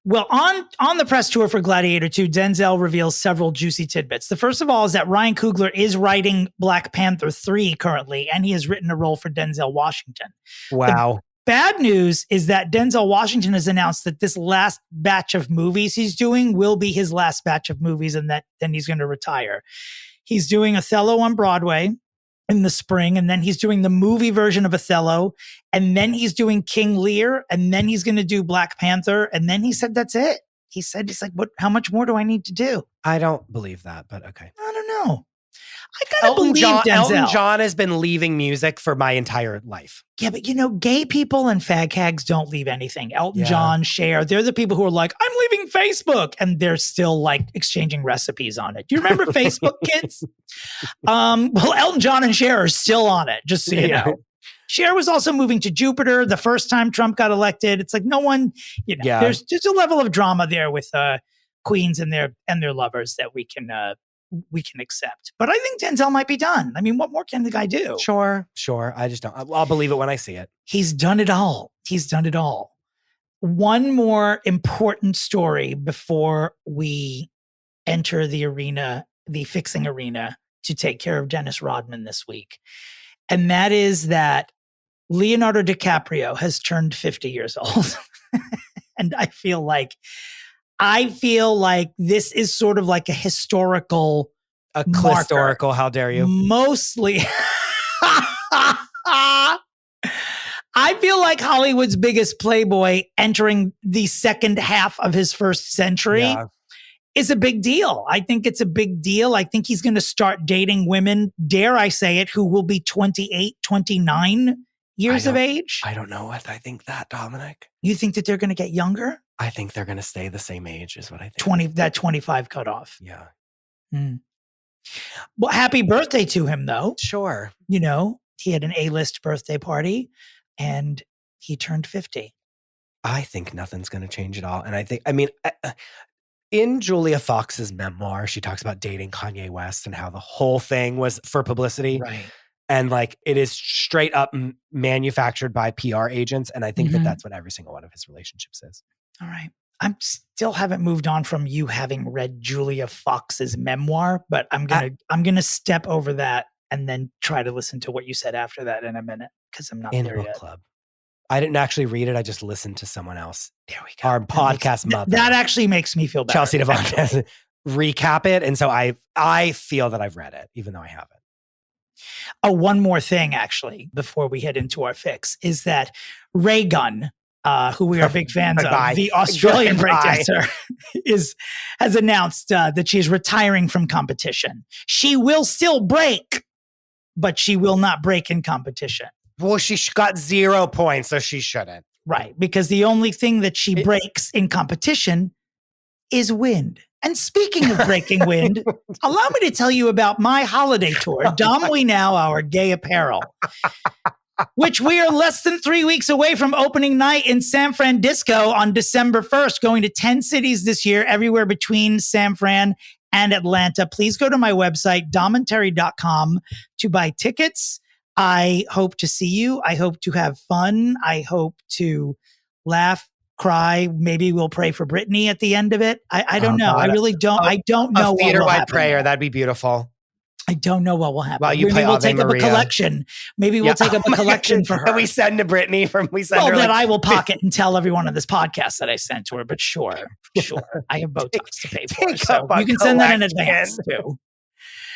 Well, on the press tour for Gladiator 2, Denzel reveals several juicy tidbits. The first of all is that Ryan Coogler is writing Black Panther 3 currently, and he has written a role for Denzel Washington. Wow. The bad news is that Denzel Washington has announced that this last batch of movies he's doing will be his last batch of movies, and that then he's going to retire. He's doing Othello on Broadway in the spring, and then he's doing the movie version of Othello, and then he's doing King Lear, and then he's going to do Black Panther, and then he said that's it. He said, "It's like, what? How much more do I need to do?" I don't believe that, but okay. I don't know. I gotta believe Denzel. Elton John has been leaving music for my entire life. Yeah, but gay people and fag hags don't leave anything. Elton John, Cher, they're the people who are like, I'm leaving Facebook, and they're still like exchanging recipes on it. Do you remember Facebook, kids? Well, Elton John and Cher are still on it, just so you know. Cher was also moving to Jupiter the first time Trump got elected. It's like no one, there's just a level of drama there with queens and their lovers that we can accept. But I think Denzel might be done. I mean, what more can the guy do? Sure. I just don't. I'll believe it when I see it. He's done it all. One more important story before we enter the arena, the fixing arena, to take care of Dennis Rodman this week. And that is that Leonardo DiCaprio has turned 50 years old. And I feel like this is sort of like a historical historical, how dare you? Mostly. I feel like Hollywood's biggest playboy entering the second half of his first century is a big deal. I think it's a big deal. I think he's going to start dating women, dare I say it, who will be 28, 29 years of age. I don't know what I think that, Dominic. You think that they're going to get younger? I think they're going to stay the same age is what I think. That 25 cutoff. Yeah. Well, happy birthday to him, though. Sure. He had an A-list birthday party and he turned 50. I think nothing's going to change at all. And in Julia Fox's memoir, she talks about dating Kanye West and how the whole thing was for publicity. Right. And like, it is straight up manufactured by PR agents. And I think that that's what every single one of his relationships is. All right. I still haven't moved on from you having read Julia Fox's memoir, but I'm gonna step over that and then try to listen to what you said after that in a minute, because I'm not in there book yet. Club. I didn't actually read it. I just listened to someone else. There we go. Our podcast mother. That actually makes me feel better. Chelsea Devon recap it, and so I feel that I've read it, even though I haven't. Oh, one more thing, actually, before we head into our fix, is that Ray Gun, who we are big fans Goodbye. of, the Australian Goodbye. breakdancer, has announced that she's retiring from competition. She will still break, but she will not break in competition. Well, she got 0 points, so she shouldn't. Right, because the only thing that she breaks in competition is wind. And speaking of breaking wind, allow me to tell you about my holiday tour, Dom We Now, Our Gay Apparel, which we are less than 3 weeks away from opening night in San Francisco on December 1st, going to 10 cities this year, everywhere between San Fran and Atlanta. Please go to my website, domandterry.com, to buy tickets. I hope to see you. I hope to have fun. I hope to laugh, cry. Maybe we'll pray for Brittany at the end of it. I don't know. God. I really don't. I don't know. A theater-wide prayer. That'd be beautiful. I don't know what will happen. While you play Maybe we'll Ave take Maria. up a collection. Maybe we'll take up a collection for her. That we send to Brittany from her. That I will pocket and tell everyone on this podcast that I sent to her. But sure. I have Botox to pay for. So you can send that in advance too.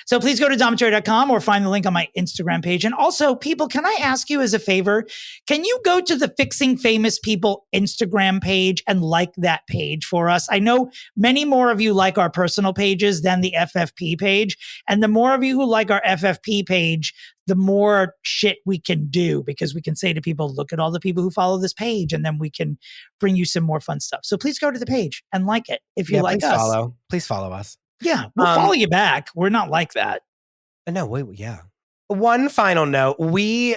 So please go to domandterry.com or find the link on my Instagram page. And also, people, can I ask you as a favor, can you go to the Fixing Famous People Instagram page and like that page for us? I know many more of you like our personal pages than the FFP page. And the more of you who like our FFP page, the more shit we can do, because we can say to people, look at all the people who follow this page, and then we can bring you some more fun stuff. So please go to the page and like it if you like us. Please follow us. Yeah, we'll follow you back. We're not like that. No, wait, yeah. One final note. We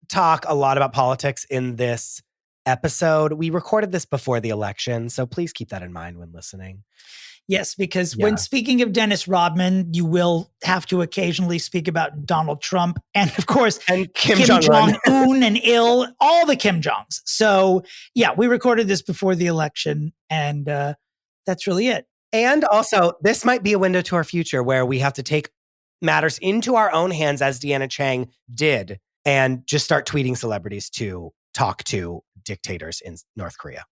talk a lot about politics in this episode. We recorded this before the election, so please keep that in mind when listening. Yes, because when speaking of Dennis Rodman, you will have to occasionally speak about Donald Trump and, of course, and Kim Jong Un and all the Kim Jongs. So, yeah, we recorded this before the election, and that's really it. And also, this might be a window to our future where we have to take matters into our own hands, as Deanna Cheng did, and just start tweeting celebrities to talk to dictators in North Korea.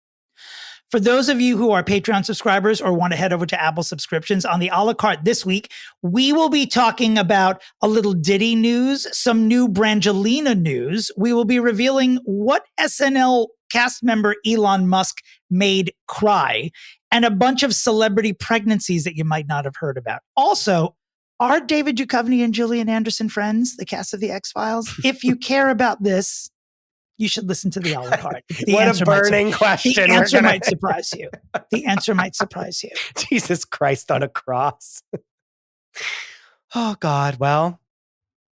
For those of you who are Patreon subscribers or want to head over to Apple subscriptions, on the a la carte this week, we will be talking about a little Diddy news, some new Brangelina news. We will be revealing what SNL cast member Elon Musk made cry, and a bunch of celebrity pregnancies that you might not have heard about. Also, are David Duchovny and Gillian Anderson friends, the cast of The X-Files? If you care about this, you should listen to the a la carte. What a burning question. The answer might surprise you. The answer might surprise you. Jesus Christ on a cross. Oh, God. Well.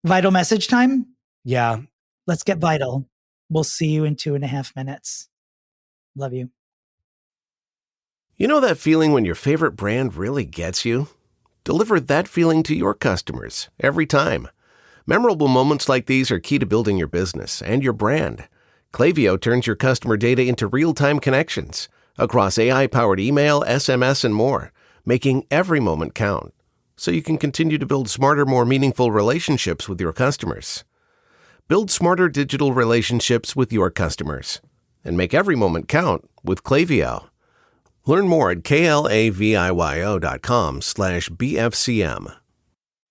Vital message time? Yeah. Let's get vital. We'll see you in 2.5 minutes. Love you. You know that feeling when your favorite brand really gets you? Deliver that feeling to your customers every time. Memorable moments like these are key to building your business and your brand. Klaviyo turns your customer data into real-time connections across AI-powered email, SMS, and more, making every moment count so you can continue to build smarter, more meaningful relationships with your customers. Build smarter digital relationships with your customers and make every moment count with Klaviyo. Learn more at klaviyo.com/BFCM.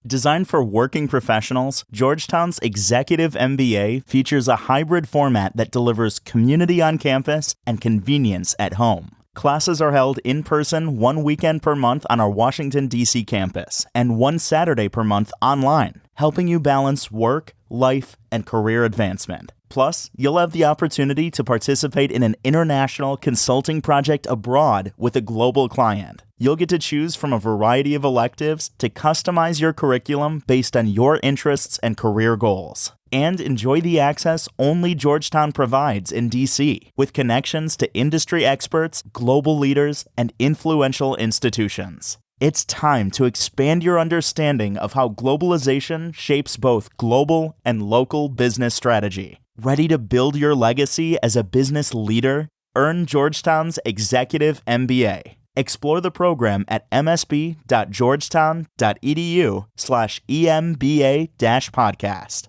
Designed for working professionals, Georgetown's Executive MBA features a hybrid format that delivers community on campus and convenience at home. Classes are held in person 1 weekend per month on our Washington, D.C. campus and 1 Saturday per month online, helping you balance work, life, and career advancement. Plus, you'll have the opportunity to participate in an international consulting project abroad with a global client. You'll get to choose from a variety of electives to customize your curriculum based on your interests and career goals. And enjoy the access only Georgetown provides in DC, with connections to industry experts, global leaders, and influential institutions. It's time to expand your understanding of how globalization shapes both global and local business strategy. Ready to build your legacy as a business leader? Earn Georgetown's Executive MBA. Explore the program at msb.georgetown.edu/EMBA-podcast.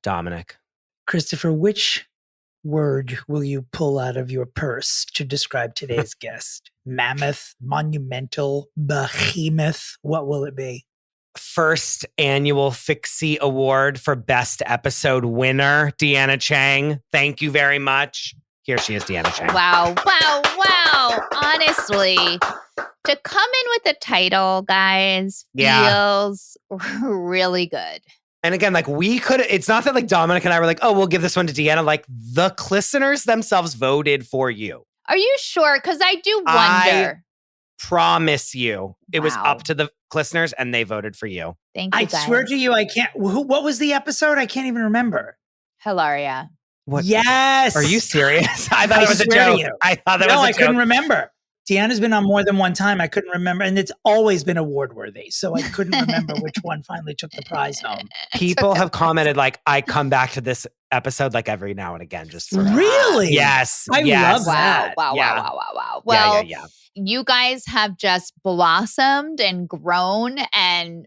Dominic. Christopher, which word will you pull out of your purse to describe today's guest? Mammoth, monumental, behemoth. What will it be? first annual Fixie Award for Best Episode winner, Deanna Cheng. Thank you very much. Here she is, Deanna Cheng. Wow. Honestly, to come in with the title, guys, feels really good. And again, like it's not that like Dominic and I were like, oh, we'll give this one to Deanna. Like the listeners themselves voted for you. Are you sure? Because I do wonder. Promise you, it was up to the listeners and they voted for you. Thank you, guys. I swear to you, I can't. What was the episode? I can't even remember. Hilaria. What? Yes. Are you serious? I thought it was a joke. I thought that was a joke. No, I couldn't remember. Deanna's been on more than one time. I couldn't remember. And it's always been award worthy. So I couldn't remember which one finally took the prize home. People have commented like, I come back to this episode like every now and again. Just for Really? Yes. I love that. Wow. Well, you guys have just blossomed and grown and,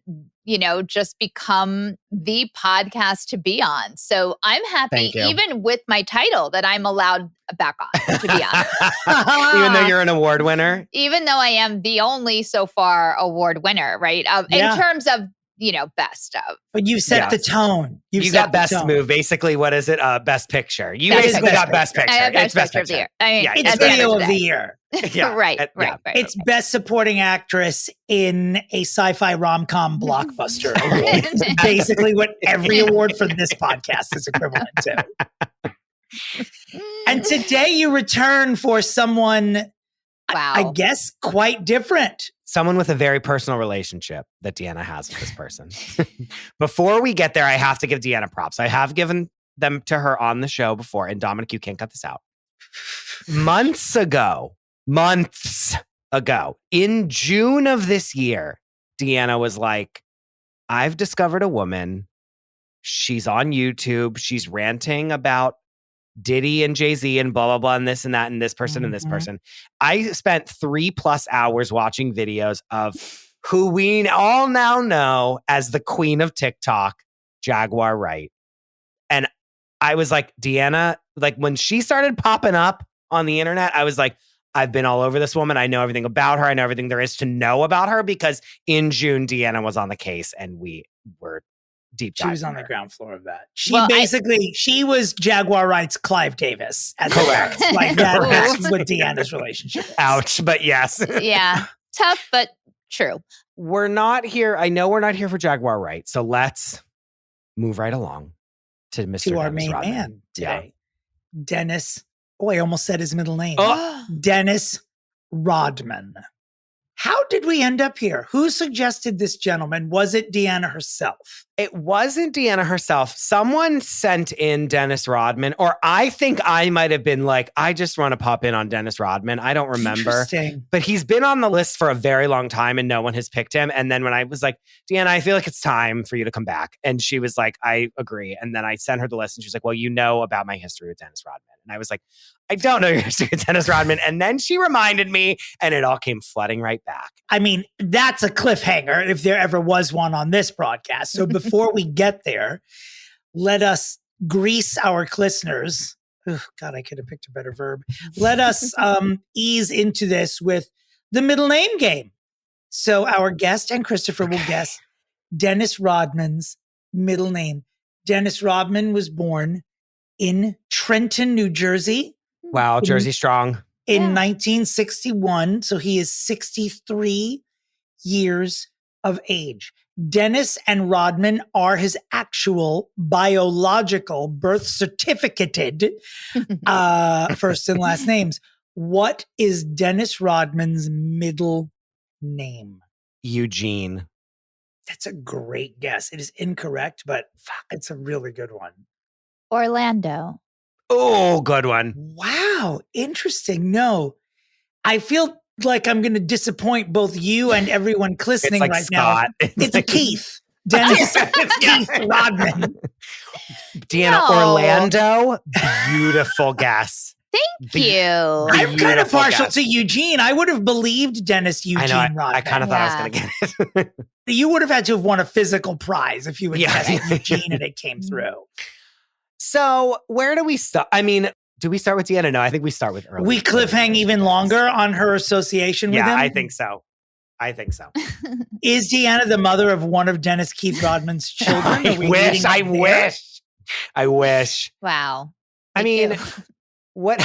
just become the podcast to be on. So I'm happy, even with my title, that I'm allowed back on, to be honest. Even though you're an award winner? Even though I am the only so far award winner, right? In terms of, best of. But you set the tone. You got best move. Basically, what is it? Best picture. You basically got best picture. I have best picture of the year. It's video of the year. Right. It's best supporting actress in a sci-fi rom-com blockbuster. It's basically what every award for this podcast is equivalent to. And today you return for someone, I guess, quite different. Someone with a very personal relationship that Deanna has with this person. Before we get there, I have to give Deanna props. I have given them to her on the show before, and Dominic, you can't cut this out. Months ago, in June of this year, Deanna was like, I've discovered a woman. She's on YouTube. She's ranting about Diddy and Jay-Z and blah, blah, blah, and this and that, and this person and this person. I spent 3+ hours watching videos of who we all now know as the queen of TikTok, Jaguar Wright. And I was like, Deanna, like when she started popping up on the internet, I was like, I've been all over this woman. I know everything about her. I know everything there is to know about her because in June, Deanna was on the case and we were deep dive. She was on the ground floor of that. She was Jaguar Wright's Clive Davis. Correct. Like that's what Deanna's relationship is. Ouch, but yes. Yeah. Tough, but true. We're not here. I know we're not here for Jaguar Wright. So let's move right along to Mr. To our Dennis main Rodman. man today. Dennis. Oh, I almost said his middle name. Oh. Dennis Rodman. How did we end up here? Who suggested this gentleman? Was it Deanna herself? It wasn't Deanna herself. Someone sent in Dennis Rodman, or I think I might have been like, I just want to pop in on Dennis Rodman. I don't remember. But he's been on the list for a very long time and no one has picked him. And then when I was like, Deanna, I feel like it's time for you to come back. And she was like, I agree. And then I sent her the list and she was like, well, you know about my history with Dennis Rodman. And I was like, I don't know your history with Dennis Rodman. And then she reminded me and it all came flooding right back. I mean, that's a cliffhanger if there ever was one on this broadcast. So before we get there, let us grease our listeners. Oh, God, I could have picked a better verb. Let us ease into this with the middle name game. So our guest and Christopher will guess Dennis Rodman's middle name. Dennis Rodman was born in Trenton, New Jersey. Wow, Jersey strong. In 1961. So he is 63 years of age. Dennis and Rodman are his actual biological birth certificated first and last names. What is Dennis Rodman's middle name? Eugene. That's a great guess. It is incorrect, but it's a really good one. Orlando. Oh, good one. Wow. Interesting. No, I feel like I'm going to disappoint both you and everyone listening like right Scott. now. It's Keith. Dennis Keith Rodman. Deanna, Orlando. Beautiful guess. Thank you. I'm kind of partial to Eugene. I would have believed Dennis Eugene Rodman. I kind of thought I was going to get it. You would have had to have won a physical prize if you had guessed Eugene and it came through. So where do we start? I mean, do we start with Deanna? No, I think we start with Orlando. We cliffhang even longer on her association with him? Yeah, I think so. I think so. Is Deanna the mother of one of Dennis Keith Rodman's children? I wish. Wow. I mean, what?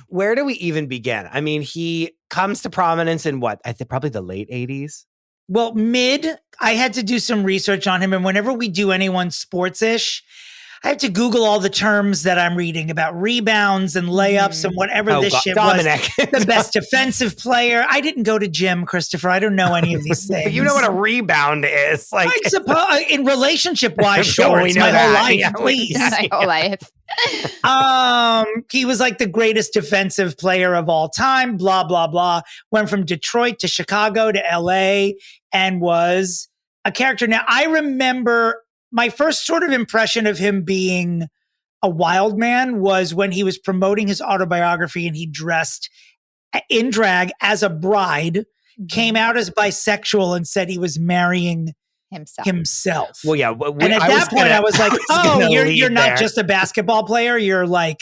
Where do we even begin? I mean, he comes to prominence in what? I think probably the late 80s. Well, I had to do some research on him. And whenever we do anyone sports-ish, I have to Google all the terms that I'm reading about rebounds and layups and whatever shit Dominick. was. The best defensive player. I didn't go to gym, Christopher. I don't know any of these things. You know what a rebound is. Like, I suppose in relationship-wise, sure, it's my whole life, yeah, please. My whole life. He was like the greatest defensive player of all time, blah, blah, blah. Went from Detroit to Chicago to LA and was a character. Now, I remember my first sort of impression of him being a wild man was when he was promoting his autobiography and he dressed in drag as a bride, came out as bisexual and said he was marrying himself. Well, yeah. And at that point, I was like, oh, you're not just a basketball player. You're like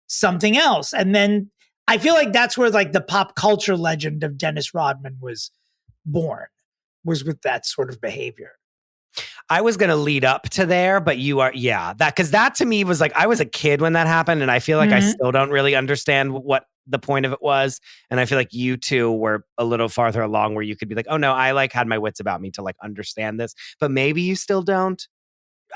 something else. And then I feel like that's where like the pop culture legend of Dennis Rodman was born, was with that sort of behavior. I was going to lead up to there, but because that to me was like, I was a kid when that happened. And I feel like I still don't really understand what the point of it was. And I feel like you two were a little farther along where you could be like, oh no, I like had my wits about me to like understand this, but maybe you still don't.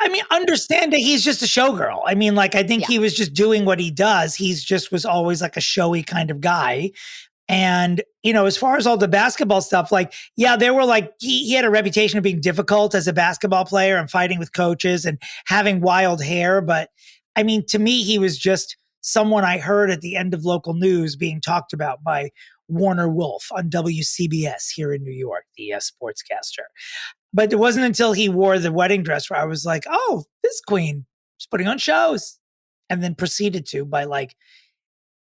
I mean, understand that he's just a showgirl. I mean, like, I think he was just doing what he does. He's just was always like a showy kind of guy. And, you know, as far as all the basketball stuff, like, yeah, there were like, he had a reputation of being difficult as a basketball player and fighting with coaches and having wild hair. But I mean, to me, he was just someone I heard at the end of local news being talked about by Warner Wolf on WCBS here in New York, the sportscaster. But it wasn't until he wore the wedding dress where I was like, oh, this queen, she's putting on shows. And then proceeded to by like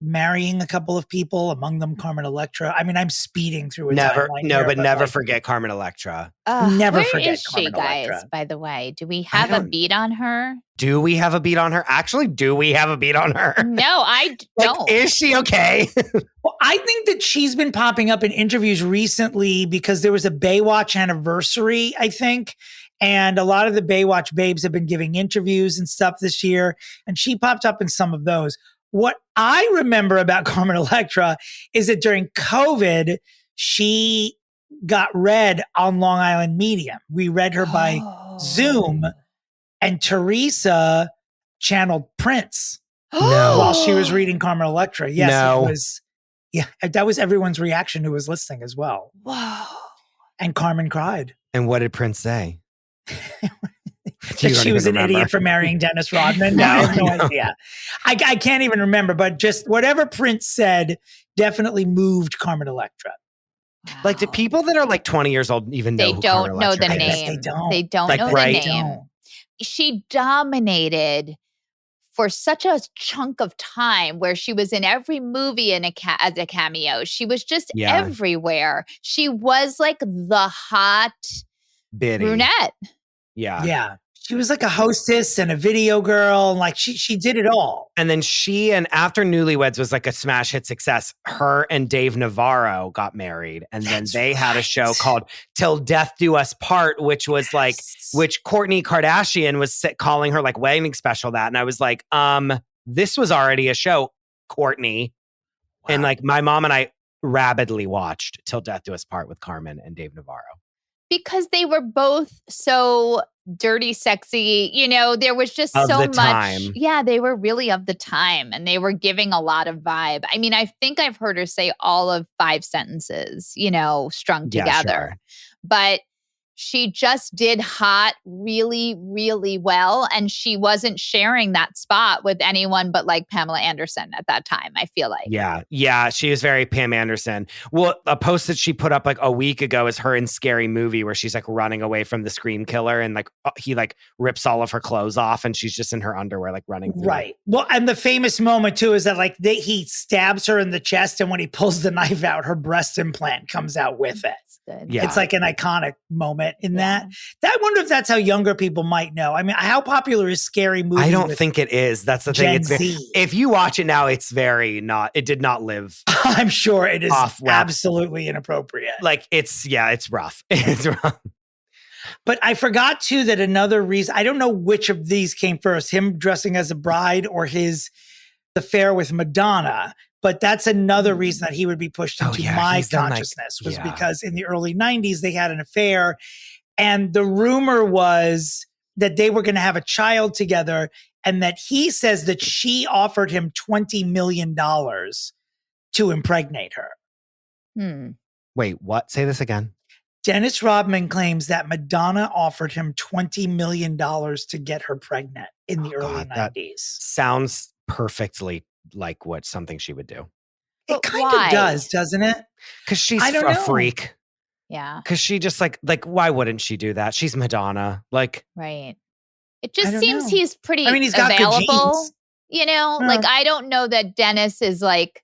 marrying a couple of people, among them Carmen Electra. I mean, I'm speeding through a never like, forget Carmen Electra. Never where forget is Carmen she, guys, Electra. by the way? Do we have a beat on her? Do we have a beat on her? Actually, do we have a beat on her? No, I don't. Is she okay? Well, I think that she's been popping up in interviews recently because there was a Baywatch anniversary, I think. And a lot of the Baywatch babes have been giving interviews and stuff this year. And she popped up in some of those. What I remember about Carmen Electra is that during COVID, she got read on Long Island Medium. We read her by Zoom, and Teresa channeled Prince while she was reading Carmen Electra. Yes, it was. Yeah, that was everyone's reaction who was listening as well. Whoa. And Carmen cried. And what did Prince say? That she was an idiot for marrying Dennis Rodman. No, I have no idea. I can't even remember, but just whatever Prince said definitely moved Carmen Electra. Wow. Like, do people that are like 20 years old even know who don't know the Carmen Electra is? name. They don't know the name. Don't. She dominated for such a chunk of time where she was in every movie as a cameo. She was just everywhere. She was like the hot Biddy. brunette. Yeah. Yeah. She was like a hostess and a video girl. And like she did it all. And then after Newlyweds was like a smash hit success, her and Dave Navarro got married. And then they had a show called Till Death Do Us Part, which was like, which Kourtney Kardashian was calling her like wedding special that. And I was like, this was already a show, Kourtney. Wow. And like my mom and I rabidly watched Till Death Do Us Part with Carmen and Dave Navarro. Because they were both so dirty, sexy. You know, there was just so much. Time. Yeah, they were really of the time and they were giving a lot of vibe. I mean, I think I've heard her say all of 5 sentences, you know, strung together. Sure. But she just did hot really, really well. And she wasn't sharing that spot with anyone but like Pamela Anderson at that time, I feel like. Yeah. She was very Pam Anderson. Well, a post that she put up like a week ago is her in Scary Movie where she's like running away from the scream killer and like he like rips all of her clothes off and she's just in her underwear like running through. Right. Well, and the famous moment too is that like he stabs her in the chest and when he pulls the knife out, her breast implant comes out with it. good. Yeah. It's like an iconic moment in that. I wonder if that's how younger people might know. I mean, how popular is Scary Movie? I don't think it is. That's the thing. Gen Z? If you watch it now, it's very not. It did not live. I'm sure it is Off web. absolutely inappropriate. Like it's rough. It's rough. But I forgot too that another reason, I don't know which of these came first, him dressing as a bride or his affair with Madonna. But that's another reason that he would be pushed into my consciousness was because in the early 90s, they had an affair. And the rumor was that they were going to have a child together and that he says that she offered him $20 million to impregnate her. Wait, what? Say this again. Dennis Rodman claims that Madonna offered him $20 million to get her pregnant in the early 90s. Sounds perfectly like what something she would do. It kind of does, doesn't it? Because she's a freak. Yeah. Because she just like, why wouldn't she do that? She's Madonna. Like, right. It just seems he's pretty he's got available. good genes. You know, like I don't know that Dennis is like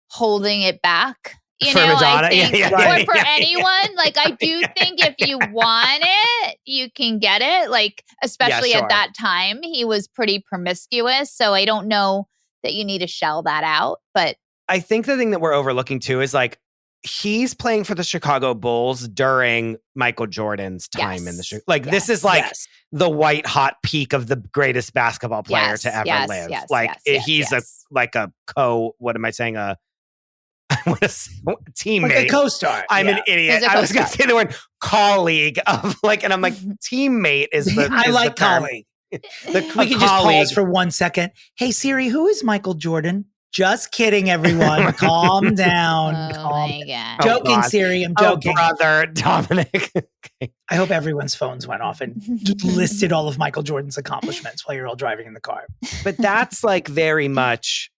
holding it back. You for know, Madonna? I think, Yeah. or for anyone. Like, I do think if you want it, you can get it. Like, especially at that time, he was pretty promiscuous. So I don't know that you need to shell that out. But I think the thing that we're overlooking too is like, he's playing for the Chicago Bulls during Michael Jordan's time in the like this is like the white hot peak of the greatest basketball player to ever live. He's a what am I saying? A teammate, like a co-star. I'm an idiot. I was going to say the word colleague of like, and I'm like teammate is the. I like colleague. We can just pause for 1 second. Hey Siri, who is Michael Jordan? Just kidding, everyone. Calm down. my God. Joking, Siri. I'm joking. Oh, brother, Dominic. I hope everyone's phones went off and listed all of Michael Jordan's accomplishments while you're all driving in the car. But that's like very much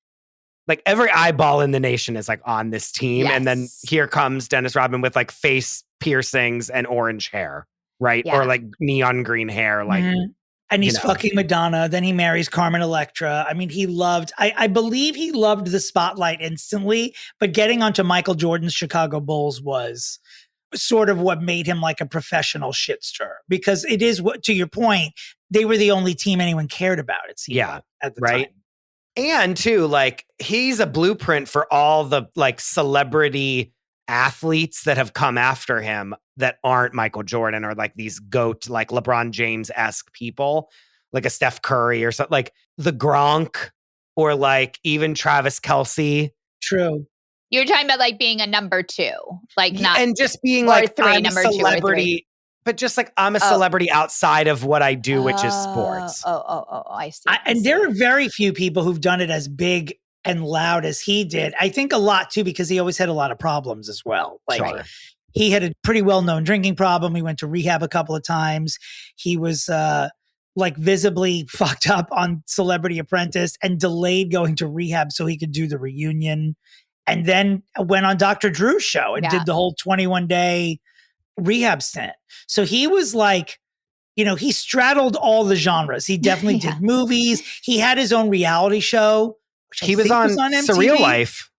like every eyeball in the nation is like on this team. And then here comes Dennis Rodman with like face piercings and orange hair, right? Or like neon green hair. Like, and he's fucking Madonna. Then he marries Carmen Electra. I mean, he loved, I believe he loved the spotlight instantly, but getting onto Michael Jordan's Chicago Bulls was sort of what made him like a professional shitster, because it is what, to your point, they were the only team anyone cared about. It seemed at the time. And too, like he's a blueprint for all the like celebrity athletes that have come after him that aren't Michael Jordan or like these GOAT, like LeBron James-esque people, like a Steph Curry or something, like the Gronk or like even Travis Kelce. True. You're talking about like being a number two, like not and just being like three, I'm number a celebrity, 2 or 3. but just like I'm a celebrity outside of what I do, which is sports. I see. And there are very few people who've done it as big and loud as he did. I think a lot too, because he always had a lot of problems as well. Like he had a pretty well-known drinking problem. He went to rehab a couple of times. He was like visibly fucked up on Celebrity Apprentice and delayed going to rehab so he could do the reunion. And then went on Dr. Drew's show and did the whole 21-day rehab stint. So he was like, you know, he straddled all the genres. He definitely did movies. He had his own reality show. He was on MTV. Surreal Life.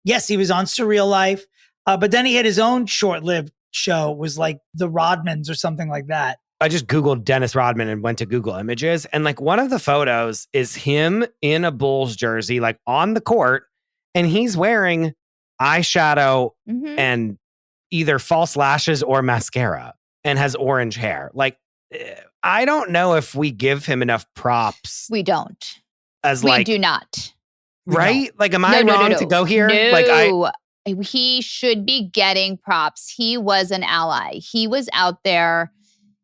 Yes, he was on Surreal Life. But then he had his own short-lived show. It was like The Rodmans or something like that. I just Googled Dennis Rodman and went to Google Images. And like one of the photos is him in a Bulls jersey, like on the court. And he's wearing eyeshadow and either false lashes or mascara and has orange hair. Like, I don't know if we give him enough props. We don't. We do not. Right? Like, am I wrong to go here? No. Like, he should be getting props. He was an ally. He was out there.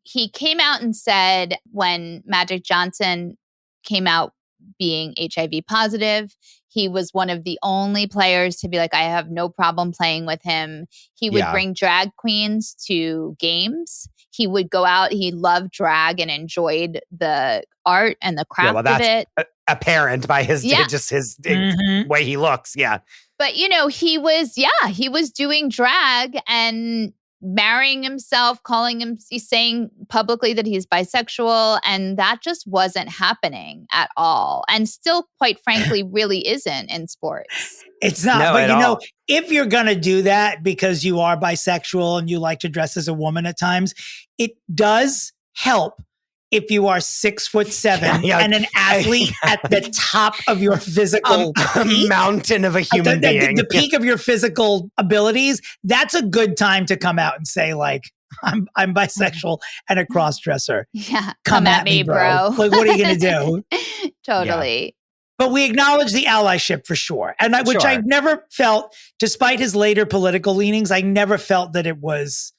He came out and said when Magic Johnson came out being HIV positive, he was one of the only players to be like, I have no problem playing with him. He would bring drag queens to games. He would go out. He loved drag and enjoyed the art and the craft of it. Apparent by his just his way he looks. Yeah. But, you know, he was doing drag and marrying himself, he's saying publicly that he's bisexual, and that just wasn't happening at all. And still, quite frankly, really isn't in sports. It's not, but if you're going to do that because you are bisexual and you like to dress as a woman at times, it does help if you are 6'7" and an athlete at the top of your physical mountain of a human being. The peak of your physical abilities, that's a good time to come out and say, like, I'm bisexual and a cross-dresser. Yeah. Come at me, bro. Like, what are you going to do? Totally. Yeah. But we acknowledge the allyship for sure. And which I never felt, despite his later political leanings, I never felt that it was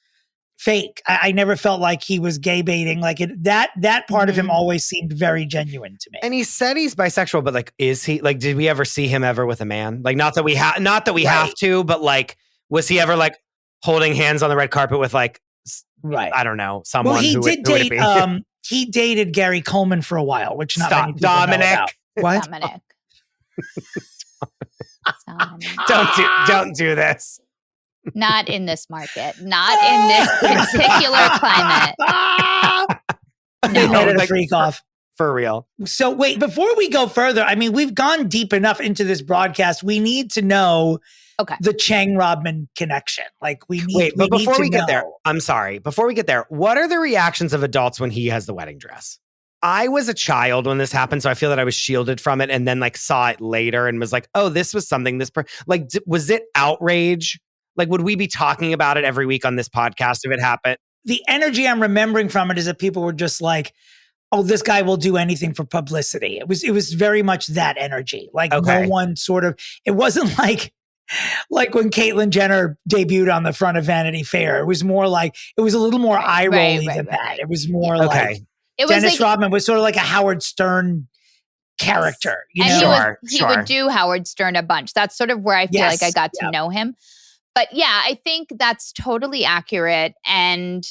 fake. I never felt like he was gay baiting. Like that part of him always seemed very genuine to me. And he said he's bisexual, but like, is he, like, did we ever see him ever with a man? Like, not that we have to, but like, was he ever like holding hands on the red carpet with like, I don't know, someone? Well, he who did would date. He dated Gary Coleman for a while, which not many people know about. What? Dominick. Don't do this. Not in this market. Not in this particular climate. They made it a freak off. For real. So wait, before we go further, I mean, we've gone deep enough into this broadcast. We need to know the Cheng-Rodman connection. Like but before we get there, I'm sorry. Before we get there, what are the reactions of adults when he has the wedding dress? I was a child when this happened, so I feel that I was shielded from it, and then like saw it later and was like, oh, this was something was it outrage? Like, would we be talking about it every week on this podcast if it happened? The energy I'm remembering from it is that people were just like, oh, this guy will do anything for publicity. It was very much that energy. Like no one sort of, it wasn't like when Caitlyn Jenner debuted on the front of Vanity Fair. It was more like, it was a little more eye-rolly than that. It was more like, Dennis Rodman was sort of like a Howard Stern character. You know? He would do Howard Stern a bunch. That's sort of where I feel like I got to know him. But yeah, I think that's totally accurate. And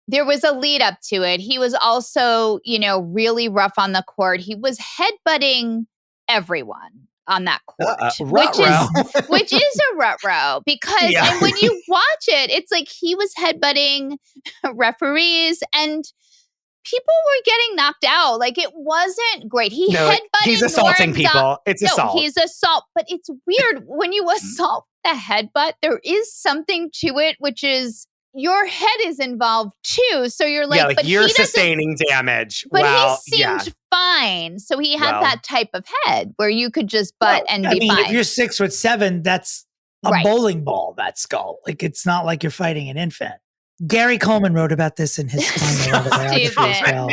there was a lead up to it. He was also, really rough on the court. He was headbutting everyone on that court, which is a rut-row because and when you watch it, it's like he was headbutting referees and people were getting knocked out. Like, it wasn't great. He's assaulting people. It's assault. He's assault. But it's weird when you assault the headbutt, there is something to it, which is your head is involved too. So you're like, but you're sustaining damage. But he seemed fine. So he had that type of head where you could just butt and be fine. If you're 6'7", that's a bowling ball, that skull. Like, it's not like you're fighting an infant. Gary Coleman wrote about this in his final autobiography as well.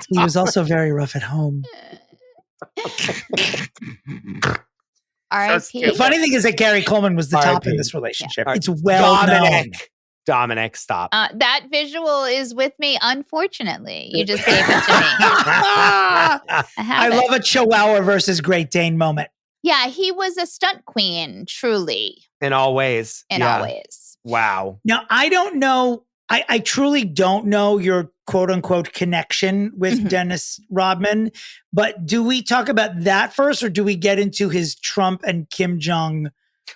He was also very rough at home. R.I.P. The funny thing is that Gary Coleman was the top in this relationship. It's well known. Dominick, stop. That visual is with me, unfortunately. You just gave it to me. I love a Chihuahua versus Great Dane moment. Yeah, he was a stunt queen, truly. In all ways. All ways. Wow. Now, I don't know. I truly don't know your quote unquote connection with Dennis Rodman, but do we talk about that first or do we get into his Trump and Kim Jong?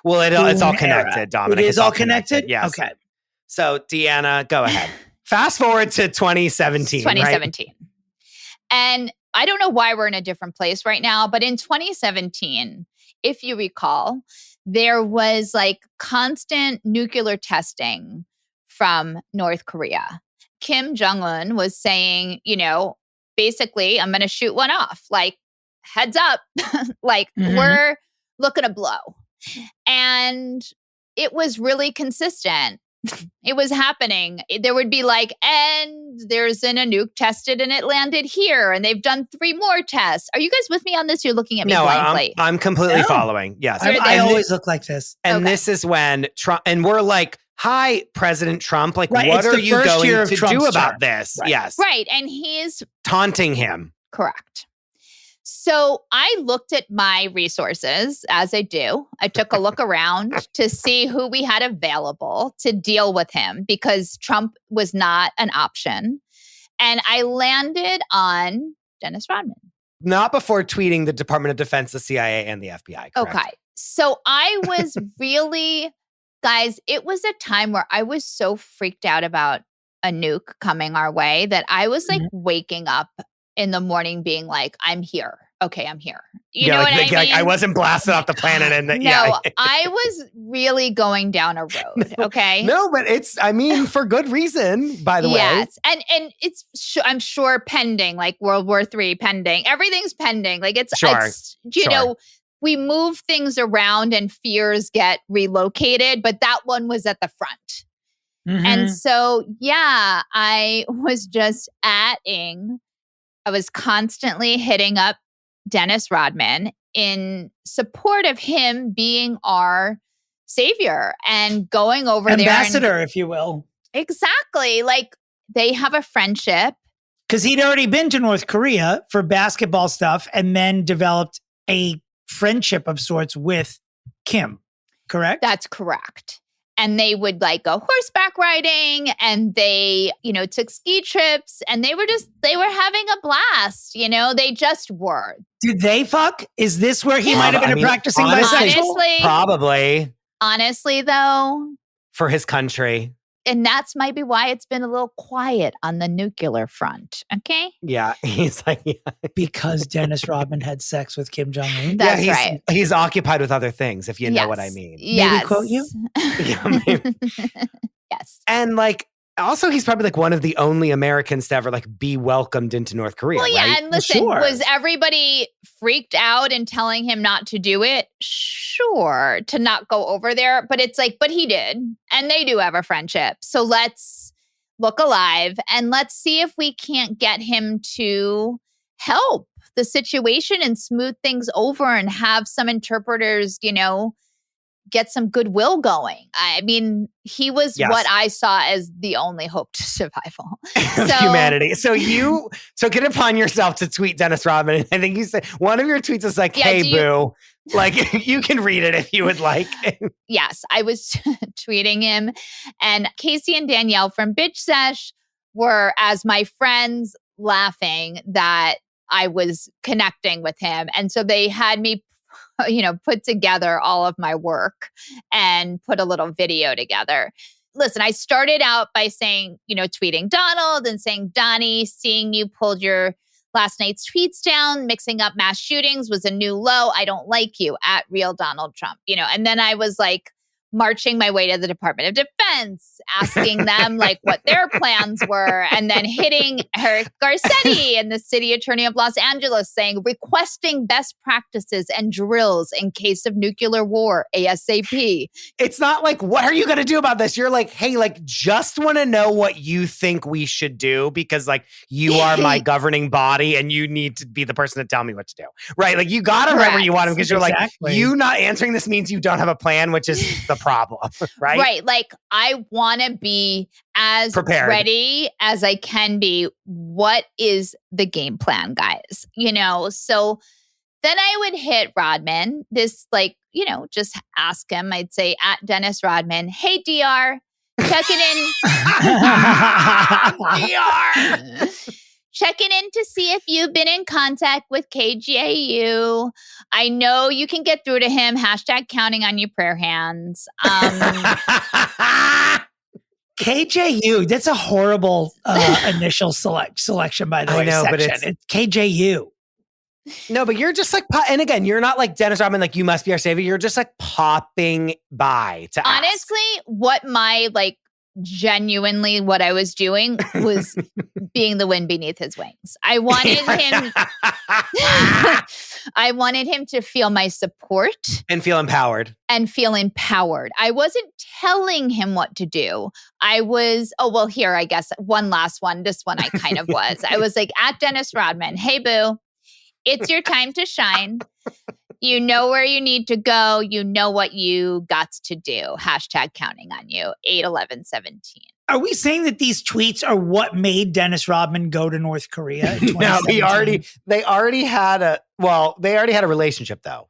Well, it's all connected, Dominick. It is all connected? Yes. Okay. So, Deanna, go ahead. Fast forward to 2017. 2017. Right? And I don't know why we're in a different place right now, but in 2017, if you recall, there was like constant nuclear testing from North Korea. Kim Jong Un was saying, basically, I'm going to shoot one off. Like, heads up, we're looking to blow. And it was really consistent. It was happening. There would be like, and there's been a nuke tested and it landed here. And they've done 3 more tests. Are you guys with me on this? You're looking at me blankly. I'm completely following. Yes. I always look like this. And this is when Trump, and we're like, hi, President Trump. Like, what are you going to do about this? Right. Yes. Right. And he's taunting him. Correct. So I looked at my resources, as I do. I took a look around to see who we had available to deal with him because Trump was not an option. And I landed on Dennis Rodman. Not before tweeting the Department of Defense, the CIA, and the FBI. Correct? Okay. So I was really Guys, it was a time where I was so freaked out about a nuke coming our way that I was like waking up in the morning being like, I'm here. Okay, I'm here. You know like, what I mean? Like I wasn't blasted off the planet. And I was really going down a road. Okay. No, but for good reason, by the way. Yes. And it's, I'm sure pending, like World War III pending. Everything's pending. Like it's you know, we move things around and fears get relocated, but that one was at the front. Mm-hmm. And so, yeah, I was just I was constantly hitting up Dennis Rodman in support of him being our savior and going over ambassador, if you will. Exactly. Like they have a friendship. Because he'd already been to North Korea for basketball stuff and then developed a friendship of sorts with Kim, correct? That's correct. And they would like go horseback riding and they, you know, took ski trips and they were having a blast. You know, they just were. Did they fuck? Is this where he might have been practicing bisexual? Probably. Honestly, though. For his country. And that's maybe why it's been a little quiet on the nuclear front. Okay. Yeah. He's like, because Dennis Rodman had sex with Kim Jong Un. That's right. He's occupied with other things, if you know what I mean. Yes. Maybe quote you? Yeah, maybe. Yes. And like, also, he's probably like one of the only Americans to ever like be welcomed into North Korea. Well, yeah, right? and listen, was everybody freaked out and telling him not to do it? Sure, to not go over there. But it's like, but he did. And they do have a friendship. So let's look alive and let's see if we can't get him to help the situation and smooth things over and have some interpreters, you know, get some goodwill going. I mean, he was what I saw as the only hope to survival. Of humanity. So you took it upon yourself to tweet Dennis Rodman. I think you said one of your tweets is like, hey, boo. Like, you can read it if you would like. Yes, I was tweeting him. And Casey and Danielle from Bitch Sesh were, as my friends, laughing that I was connecting with him. And so they had me put together all of my work and put a little video together. Listen, I started out by saying, tweeting Donald and saying, Donnie, seeing you pulled your last night's tweets down, mixing up mass shootings was a new low. I don't like you at Real Donald Trump, and then I was like, marching my way to the Department of Defense, asking them like what their plans were, and then hitting Eric Garcetti and the city attorney of Los Angeles saying, requesting best practices and drills in case of nuclear war ASAP. It's not like, what are you going to do about this? You're like, hey, like, just want to know what you think we should do because like you are my governing body and you need to be the person to tell me what to do. Right? Like you got to remember you want him because you're like, you not answering this means you don't have a plan, which is the problem, right? Right. Like I want to be as prepared, ready as I can be. What is the game plan, guys? So then I would hit Rodman, just ask him. I'd say at Dennis Rodman, hey, DR, checking in. DR. Checking in to see if you've been in contact with KJU. I know you can get through to him. # counting on your prayer hands. KJU, that's a horrible initial selection, by the way. I know, section. But it's KJU. No, but you're just like, and again, you're not like Dennis Rodman, like you must be our savior. You're just like popping by to honestly, ask. what my genuinely what I was doing was being the wind beneath his wings. I wanted him I wanted him to feel my support and feel empowered. I wasn't telling him what to do. I was, here, I guess one last one. This one I kind of was. I was like, at Dennis Rodman, hey boo, it's your time to shine. You know where you need to go. You know what you got to do. # counting on you. 8/11/17. Are we saying that these tweets are what made Dennis Rodman go to North Korea in 2017? No, they already had a relationship though.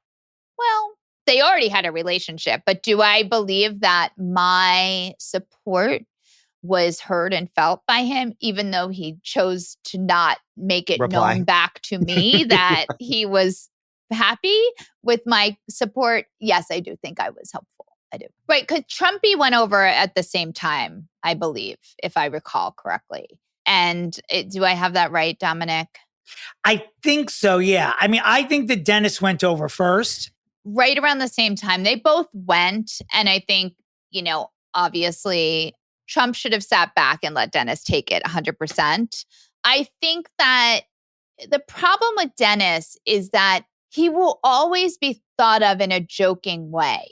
Well, they already had a relationship, but do I believe that my support was heard and felt by him, even though he chose to not make it known back to me that he was happy with my support? Yes, I do think I was helpful. I do. Right, because Trumpy went over at the same time, I believe, if I recall correctly. And do I have that right, Dominic? I think so, yeah. I mean, I think that Dennis went over first. Right around the same time. They both went. And I think, obviously Trump should have sat back and let Dennis take it 100%. I think that the problem with Dennis is that he will always be thought of in a joking way,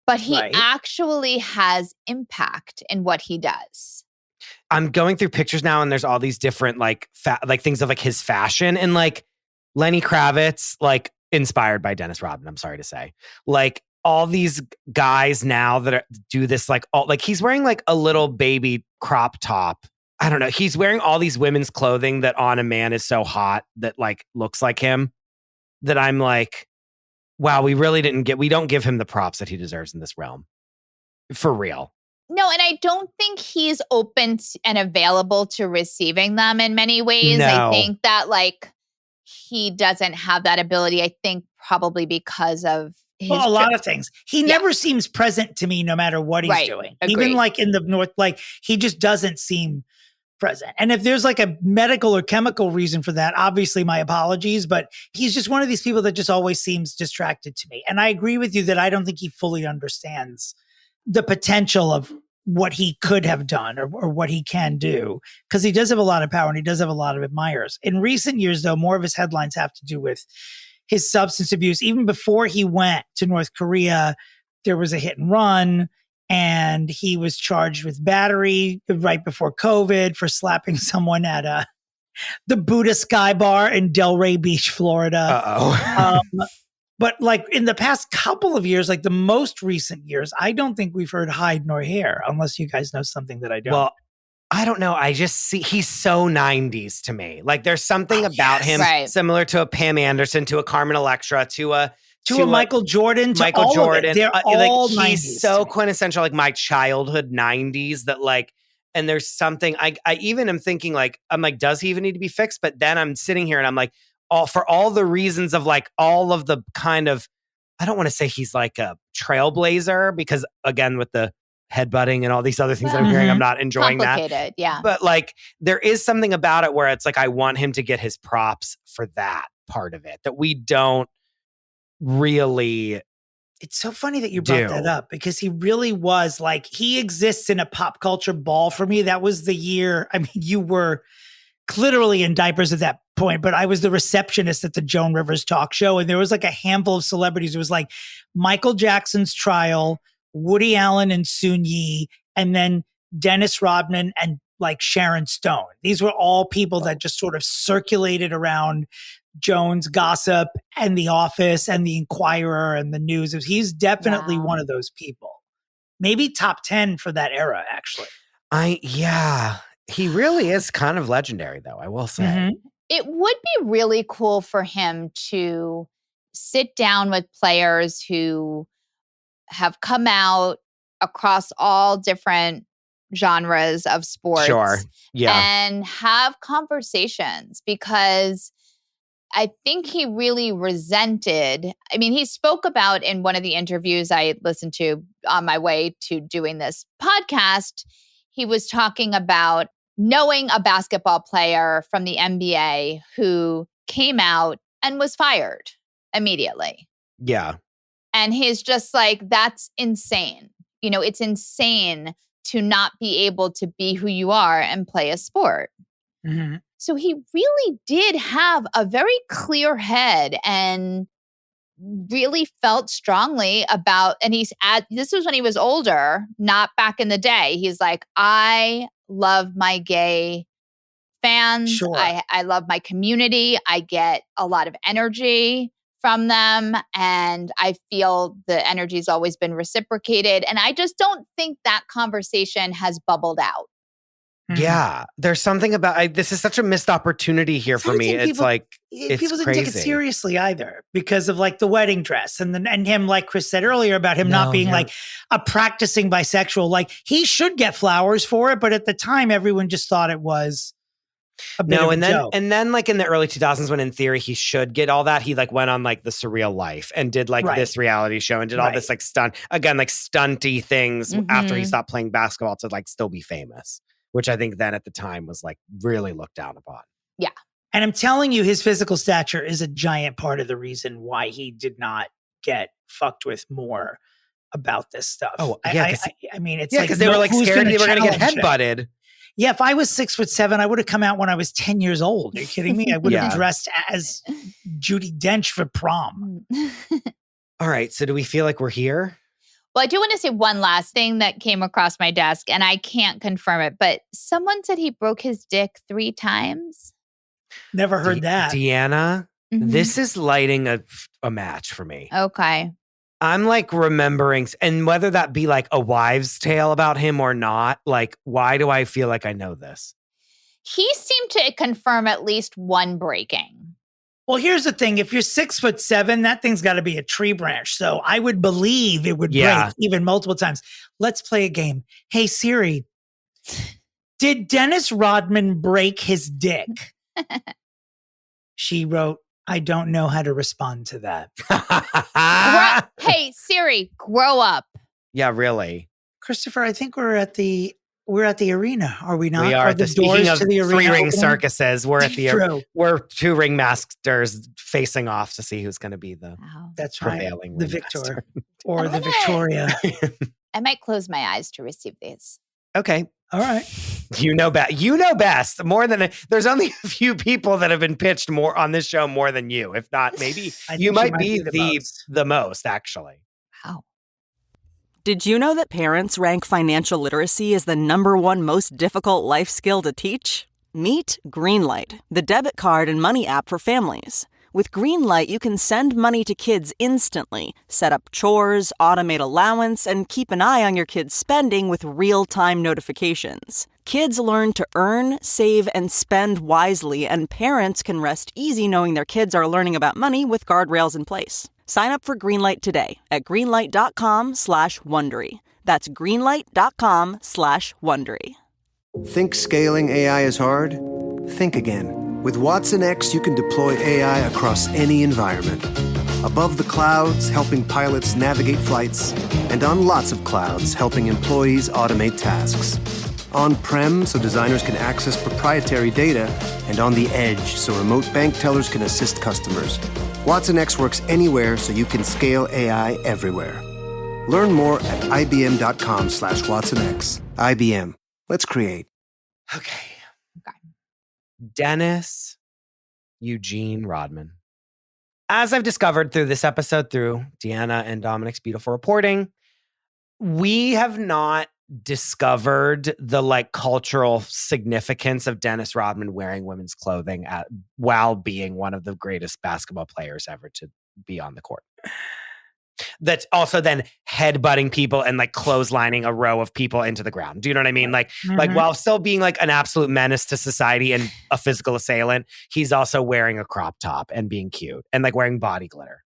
but he actually has impact in what he does. I'm going through pictures now, and there's all these different like things of like his fashion, and like Lenny Kravitz, like inspired by Dennis Rodman. I'm sorry to say, like all these guys now that do this, like he's wearing like a little baby crop top. I don't know. He's wearing all these women's clothing that on a man is so hot that like looks like him. That I'm like, wow, we don't give him the props that he deserves in this realm, for real. No, and I don't think he's open and available to receiving them in many ways. No. I think that like he doesn't have that ability. I think probably because of his a lot of things. He never seems present to me no matter what he's doing. Agreed. Even like in the North, like he just doesn't seem present. And if there's like a medical or chemical reason for that, obviously my apologies, but he's just one of these people that just always seems distracted to me. And I agree with you that I don't think he fully understands the potential of what he could have done or what he can do, because he does have a lot of power and he does have a lot of admirers. In recent years, though, more of his headlines have to do with his substance abuse. Even before he went to North Korea, there was a hit and run, and he was charged with battery right before COVID for slapping someone at the Buddha Sky Bar in Delray Beach, Florida. But like in the past couple of years, like the most recent years, I don't think we've heard hide nor hair, unless you guys know something that I don't. Well, I don't know. I just see he's so 90s to me. Like there's something about him similar to a Pam Anderson, to a Carmen Electra, to a Michael Jordan, to Michael all Jordan. Of it. They're all like, 90s. He's so quintessential, like my childhood 90s that like, and there's something I even am thinking like, I'm like, does he even need to be fixed? But then I'm sitting here and I'm like, for all the reasons of like all of the kind of, I don't want to say he's like a trailblazer, because again, with the headbutting and all these other things that I'm hearing, I'm not enjoying that. Yeah. But like, there is something about it where it's like, I want him to get his props for that part of it that we don't really. It's so funny that you brought that up, because he really was like, he exists in a pop culture ball for me. That was the year. I mean, you were literally in diapers at that point, but I was the receptionist at the Joan Rivers talk show. And there was like a handful of celebrities. It was like Michael Jackson's trial, Woody Allen and Soon Yi, and then Dennis Rodman and like Sharon Stone. These were all people that just sort of circulated around Joan's gossip and The Office and The Inquirer and the news. He's definitely one of those people. Maybe top 10 for that era, actually. He really is kind of legendary, though, I will say. Mm-hmm. It would be really cool for him to sit down with players who have come out across all different genres of sports. Sure. Yeah. And have conversations, because I think he really resented. I mean, he spoke about in one of the interviews I listened to on my way to doing this podcast, he was talking about knowing a basketball player from the NBA who came out and was fired immediately. Yeah. And he's just like, that's insane. It's insane to not be able to be who you are and play a sport. Mm-hmm. So he really did have a very clear head and really felt strongly about, and this was when he was older, not back in the day. He's like, I love my gay fans. Sure. I love my community. I get a lot of energy from them, and I feel the energy's always been reciprocated. And I just don't think that conversation has bubbled out. Yeah, there's something about this is such a missed opportunity here for me. It's like it's people didn't crazy. take it seriously either, because of like the wedding dress and him, like Chris said earlier, about him not being like a practicing bisexual. Like he should get flowers for it, but at the time, everyone just thought it was No, and then like in the early 2000s, when in theory he should get all that, he like went on like The Surreal Life and did like this reality show and did all this like stunty things after he stopped playing basketball to like still be famous, which I think then at the time was like really looked down upon. Yeah. And I'm telling you, his physical stature is a giant part of the reason why he did not get fucked with more about this stuff. Oh, yeah. I mean, it's because they were like scared they were going to get headbutted. Yeah, if I was 6'7", I would have come out when I was 10 years old. Are you kidding me? I would have dressed as Judi Dench for prom. All right. So do we feel like we're here? Well, I do want to say one last thing that came across my desk, and I can't confirm it, but someone said he broke his dick 3 times. Never heard that. Deanna, this is lighting a match for me. Okay. I'm like remembering, and whether that be like a wives' tale about him or not, like, why do I feel like I know this? He seemed to confirm at least one breaking. Well, here's the thing. If you're 6'7", that thing's got to be a tree branch. So I would believe it would break even multiple times. Let's play a game. Hey, Siri, did Dennis Rodman break his dick? She wrote, I don't know how to respond to that. Hey, Siri, grow up. Yeah, really. Christopher, I think we're at the arena, are we not? We are. Speaking of three-ring circuses, we're at we're 2 ringmasters facing off to see who's going to be the prevailing the victor or the Victoria. I might close my eyes to receive these. Okay. All right. You know best. You know best. There's only a few people that have been pitched more on this show more than you. If not, maybe you might be the most, actually. Wow. Did you know that parents rank financial literacy as the #1 most difficult life skill to teach? Meet Greenlight, the debit card and money app for families. With Greenlight, you can send money to kids instantly, set up chores, automate allowance, and keep an eye on your kids' spending with real-time notifications. Kids learn to earn, save, and spend wisely, and parents can rest easy knowing their kids are learning about money with guardrails in place. Sign up for Greenlight today at greenlight.com/Wondery. That's greenlight.com/Wondery. Think scaling AI is hard? Think again. With Watson X, you can deploy AI across any environment. Above the clouds, helping pilots navigate flights, and on lots of clouds, helping employees automate tasks. On-prem, so designers can access proprietary data, and on the edge, so remote bank tellers can assist customers. Watson X works anywhere, so you can scale AI everywhere. Learn more at ibm.com/WatsonX. IBM. Let's create. Okay. Dennis Eugene Rodman. As I've discovered through this episode, through Deanna and Dominick's beautiful reporting, we have not discovered the like cultural significance of Dennis Rodman wearing women's clothing while being one of the greatest basketball players ever to be on the court. That's also then headbutting people and like clotheslining a row of people into the ground. Do you know what I mean? Like while still being like an absolute menace to society and a physical assailant, he's also wearing a crop top and being cute and like wearing body glitter.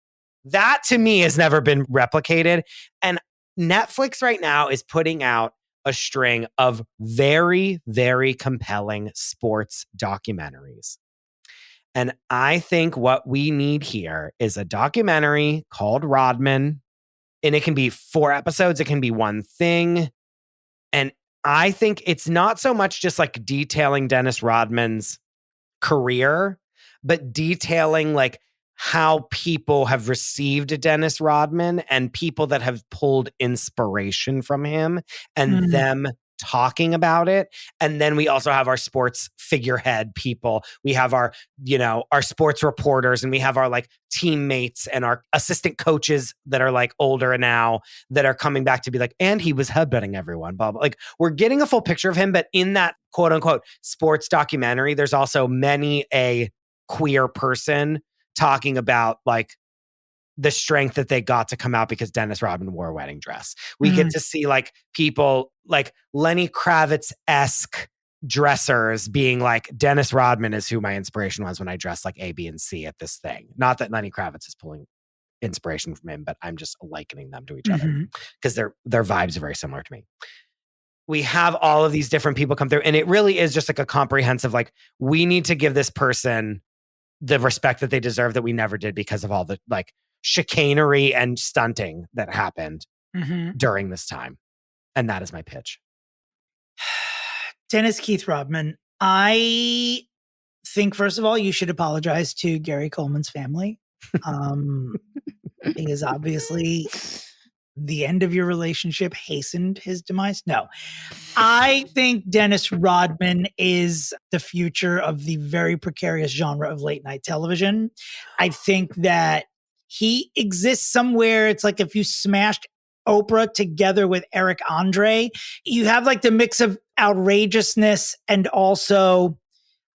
That to me has never been replicated. And Netflix right now is putting out a string of very, very compelling sports documentaries. And I think what we need here is a documentary called Rodman. And it can be 4 episodes. It can be one thing. And I think it's not so much just like detailing Dennis Rodman's career, but detailing like how people have received Dennis Rodman and people that have pulled inspiration from him and them talking about it. And then we also have our sports figurehead people. We have our sports reporters, and we have our like teammates and our assistant coaches that are like older now that are coming back to be like, and he was headbutting everyone, blah, blah. Like we're getting a full picture of him, but in that quote unquote sports documentary, there's also many a queer person talking about like the strength that they got to come out because Dennis Rodman wore a wedding dress. We get to see like people like Lenny Kravitz-esque dressers being like, Dennis Rodman is who my inspiration was when I dressed like A, B, and C at this thing. Not that Lenny Kravitz is pulling inspiration from him, but I'm just likening them to each other because their vibes are very similar to me. we have all of these different people come through. And it really is just like a comprehensive, like, we need to give this person the respect that they deserve that we never did because of all the like chicanery and stunting that happened during this time. And that is my pitch. Dennis Keith Rodman, I think, first of all, you should apologize to Gary Coleman's family. Because obviously the end of your relationship hastened his demise. No, I think Dennis Rodman is the future of the very precarious genre of late night television. I think that he exists somewhere. It's like if you smashed Oprah together with Eric Andre, you have like the mix of outrageousness and also,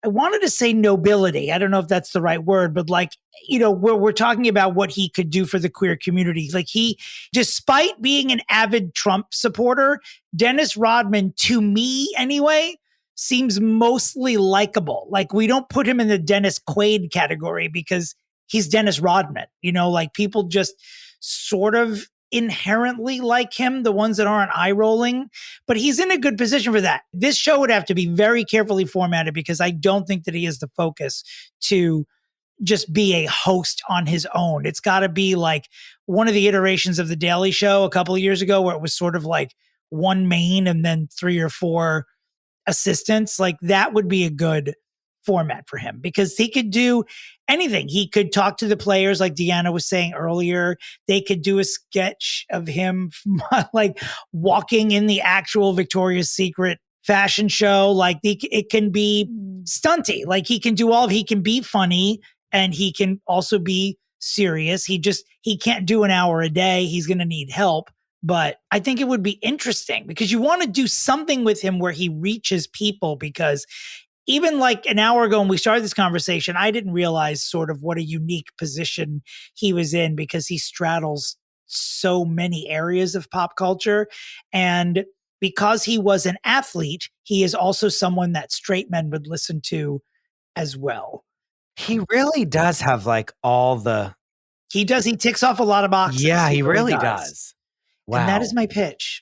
I wanted to say nobility. I don't know if that's the right word, but like, you know, we're talking about what he could do for the queer community. Like he, despite being an avid Trump supporter, Dennis Rodman, to me anyway, seems mostly likable. Like we don't put him in the Dennis Quaid category because he's Dennis Rodman. You know, like people just sort of inherently like him, the ones that aren't eye rolling, but he's in a good position for that. This show would have to be very carefully formatted because I don't think that he is the focus to just be a host on his own. It's got to be like one of the iterations of The Daily Show a couple of years ago where it was sort of like one main and then 3 or 4 assistants. Like that would be a good format for him because he could do anything. He could talk to the players like Deanna was saying earlier. They could do a sketch of him like walking in the actual Victoria's Secret fashion show. Like it can be stunty. Like he can do he can be funny and he can also be serious. He can't do an hour a day. He's going to need help. But I think it would be interesting because you want to do something with him where he reaches people because even like an hour ago when we started this conversation, I didn't realize sort of what a unique position he was in because he straddles so many areas of pop culture. And because he was an athlete, he is also someone that straight men would listen to as well. He really does have like all the... He does. He ticks off a lot of boxes. Yeah, he really does. Wow. And that is my pitch.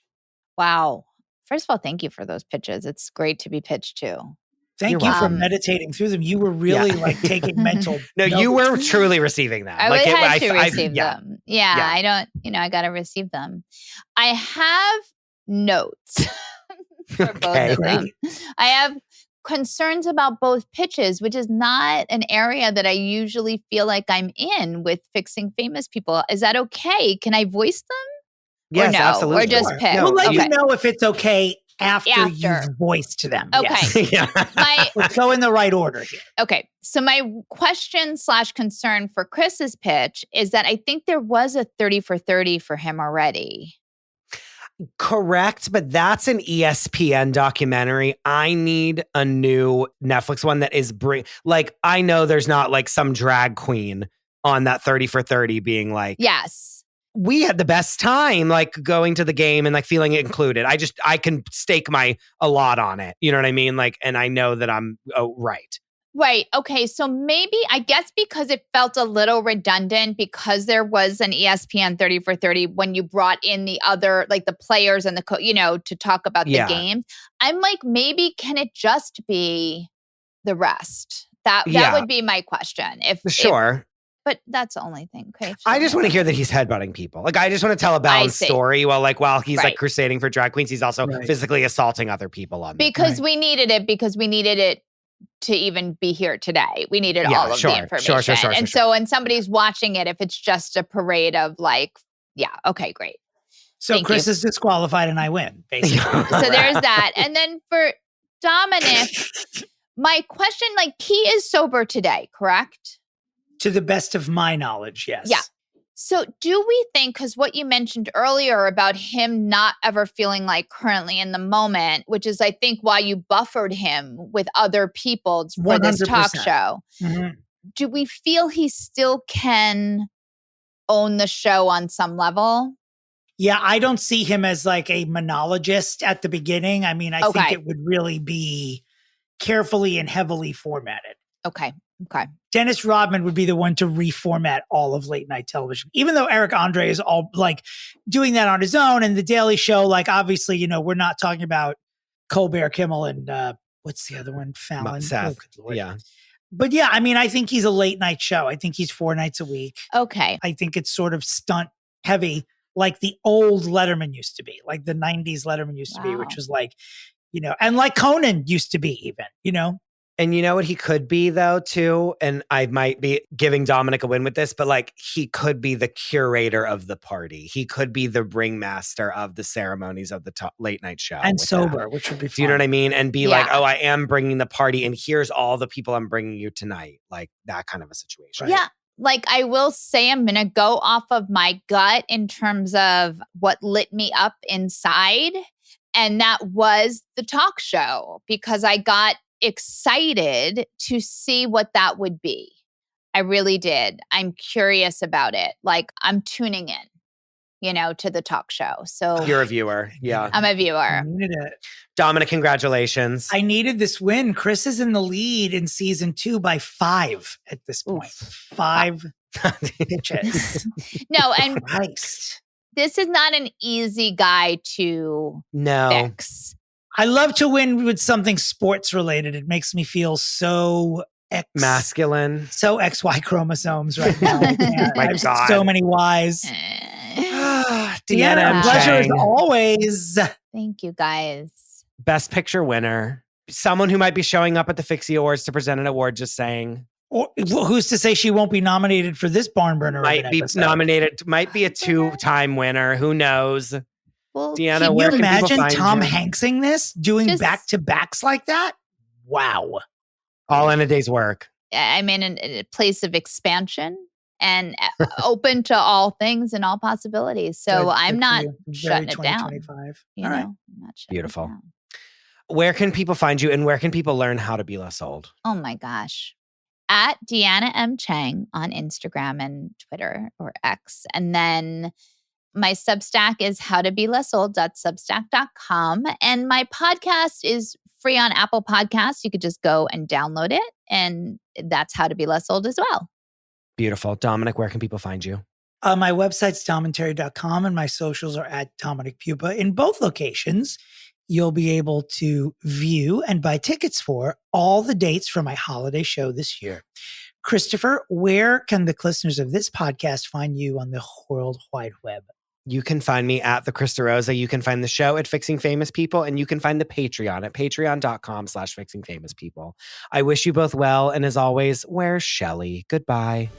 Wow. First of all, thank you for those pitches. It's great to be pitched to. Thank you for meditating through them. You were really like taking mental. No, you were truly receiving them. I had to receive them. Yeah, I don't, I got to receive them. I have notes for both of them. I have concerns about both pitches, which is not an area that I usually feel like I'm in with fixing famous people. Is that okay? Can I voice them? Yes, or no? absolutely. Or just pick? We'll let you know if it's okay after you've voiced them. Okay. Yes. Let's go in the right order here. Okay. So my question/concern for Chris's pitch is that I think there was a 30 for 30 for him already. Correct, but that's an ESPN documentary. I need a new Netflix one that is like, I know there's not like some drag queen on that 30 for 30 being like, yes, we had the best time, like going to the game and like feeling included. I can stake a lot on it. You know what I mean? Like, and I know that I'm right. Right. Okay. So maybe, I guess because it felt a little redundant because there was an ESPN 30 for 30 when you brought in the other, like the players and to talk about the games. I'm like, maybe can it just be the rest? That would be my question. But that's the only thing. Okay. I just want to hear that he's headbutting people. Like, I just want to tell a balanced story while he's like crusading for drag queens. He's also physically assaulting other people on because we needed it to even be here today. We needed all of the information. Sure. So when somebody's watching it, if it's just a parade of like, okay, great. So Chris is disqualified and I win, basically. So there's that. And then for Dominick, my question, like he is sober today, correct? To the best of my knowledge, yes. Yeah. So do we think, because what you mentioned earlier about him not ever feeling like currently in the moment, which is, I think, why you buffered him with other people for 100%. This talk show, do we feel he still can own the show on some level? Yeah, I don't see him as like a monologist at the beginning. I mean, I think it would really be carefully and heavily formatted. Okay. Dennis Rodman would be the one to reformat all of late night television, even though Eric Andre is all like doing that on his own. And The Daily Show, like obviously, we're not talking about Colbert, Kimmel, and what's the other one? Fallon. Seth. Oh, good Lord. Yeah. But yeah, I mean, I think he's a late night show. I think he's 4 nights a week. Okay. I think it's sort of stunt heavy, like the old Letterman used to be, like the 90s Letterman used to be, which was like, and like Conan used to be even, And you know what he could be though, too? And I might be giving Dominick a win with this, but like he could be the curator of the party. He could be the ringmaster of the ceremonies of the late night show. And sober, which would be fun. Do you know what I mean? And be like, oh, I am bringing the party and here's all the people I'm bringing you tonight. Like that kind of a situation. Yeah. Like I will say, I'm going to go off of my gut in terms of what lit me up inside. And that was the talk show, because I got excited to see what that would be. I really did. I'm curious about it. Like I'm tuning in, to the talk show. So you're a viewer. Yeah. I'm a viewer. I needed it. Dominick, congratulations. I needed this win. Chris is in the lead in season 2 by 5 at this point. 5 pitches. No, and Christ. This is not an easy guy to fix. I love to win with something sports related. It makes me feel so masculine, so XY chromosomes right now. My God, so many Ys. Deanna, pleasure as always. Thank you, guys. Best Picture winner, someone who might be showing up at the Fixie Awards to present an award. Just saying. Or who's to say she won't be nominated for this barn burner? Might be nominated. Might be a 2-time winner. Who knows? Well, Deanna, can where you imagine can Tom you? Hanksing this, doing back-to-backs like that? Wow. All in a day's work. I'm in a place of expansion and open to all things and all possibilities. So I'm not shutting it down. All right. I'm not shutting Beautiful. it down. Where can people find you and where can people learn how to be less old? Oh my gosh. At Deanna M. Cheng on Instagram and Twitter or X. And then my Substack is howtobelessold.substack.com. And my podcast is free on Apple Podcasts. You could just go and download it. And that's How to Be Less Old as well. Beautiful. Dominick, where can people find you? My website's domandterry.com and my socials are at Dominick Pupa. In both locations, you'll be able to view and buy tickets for all the dates for my holiday show this year. Christopher, where can the listeners of this podcast find you on the World Wide Web? You can find me at the Chris DeRosa. You can find the show at Fixing Famous People, and you can find the Patreon at patreon.com/fixingfamouspeople. I wish you both well. And as always, where's Shelley? Goodbye.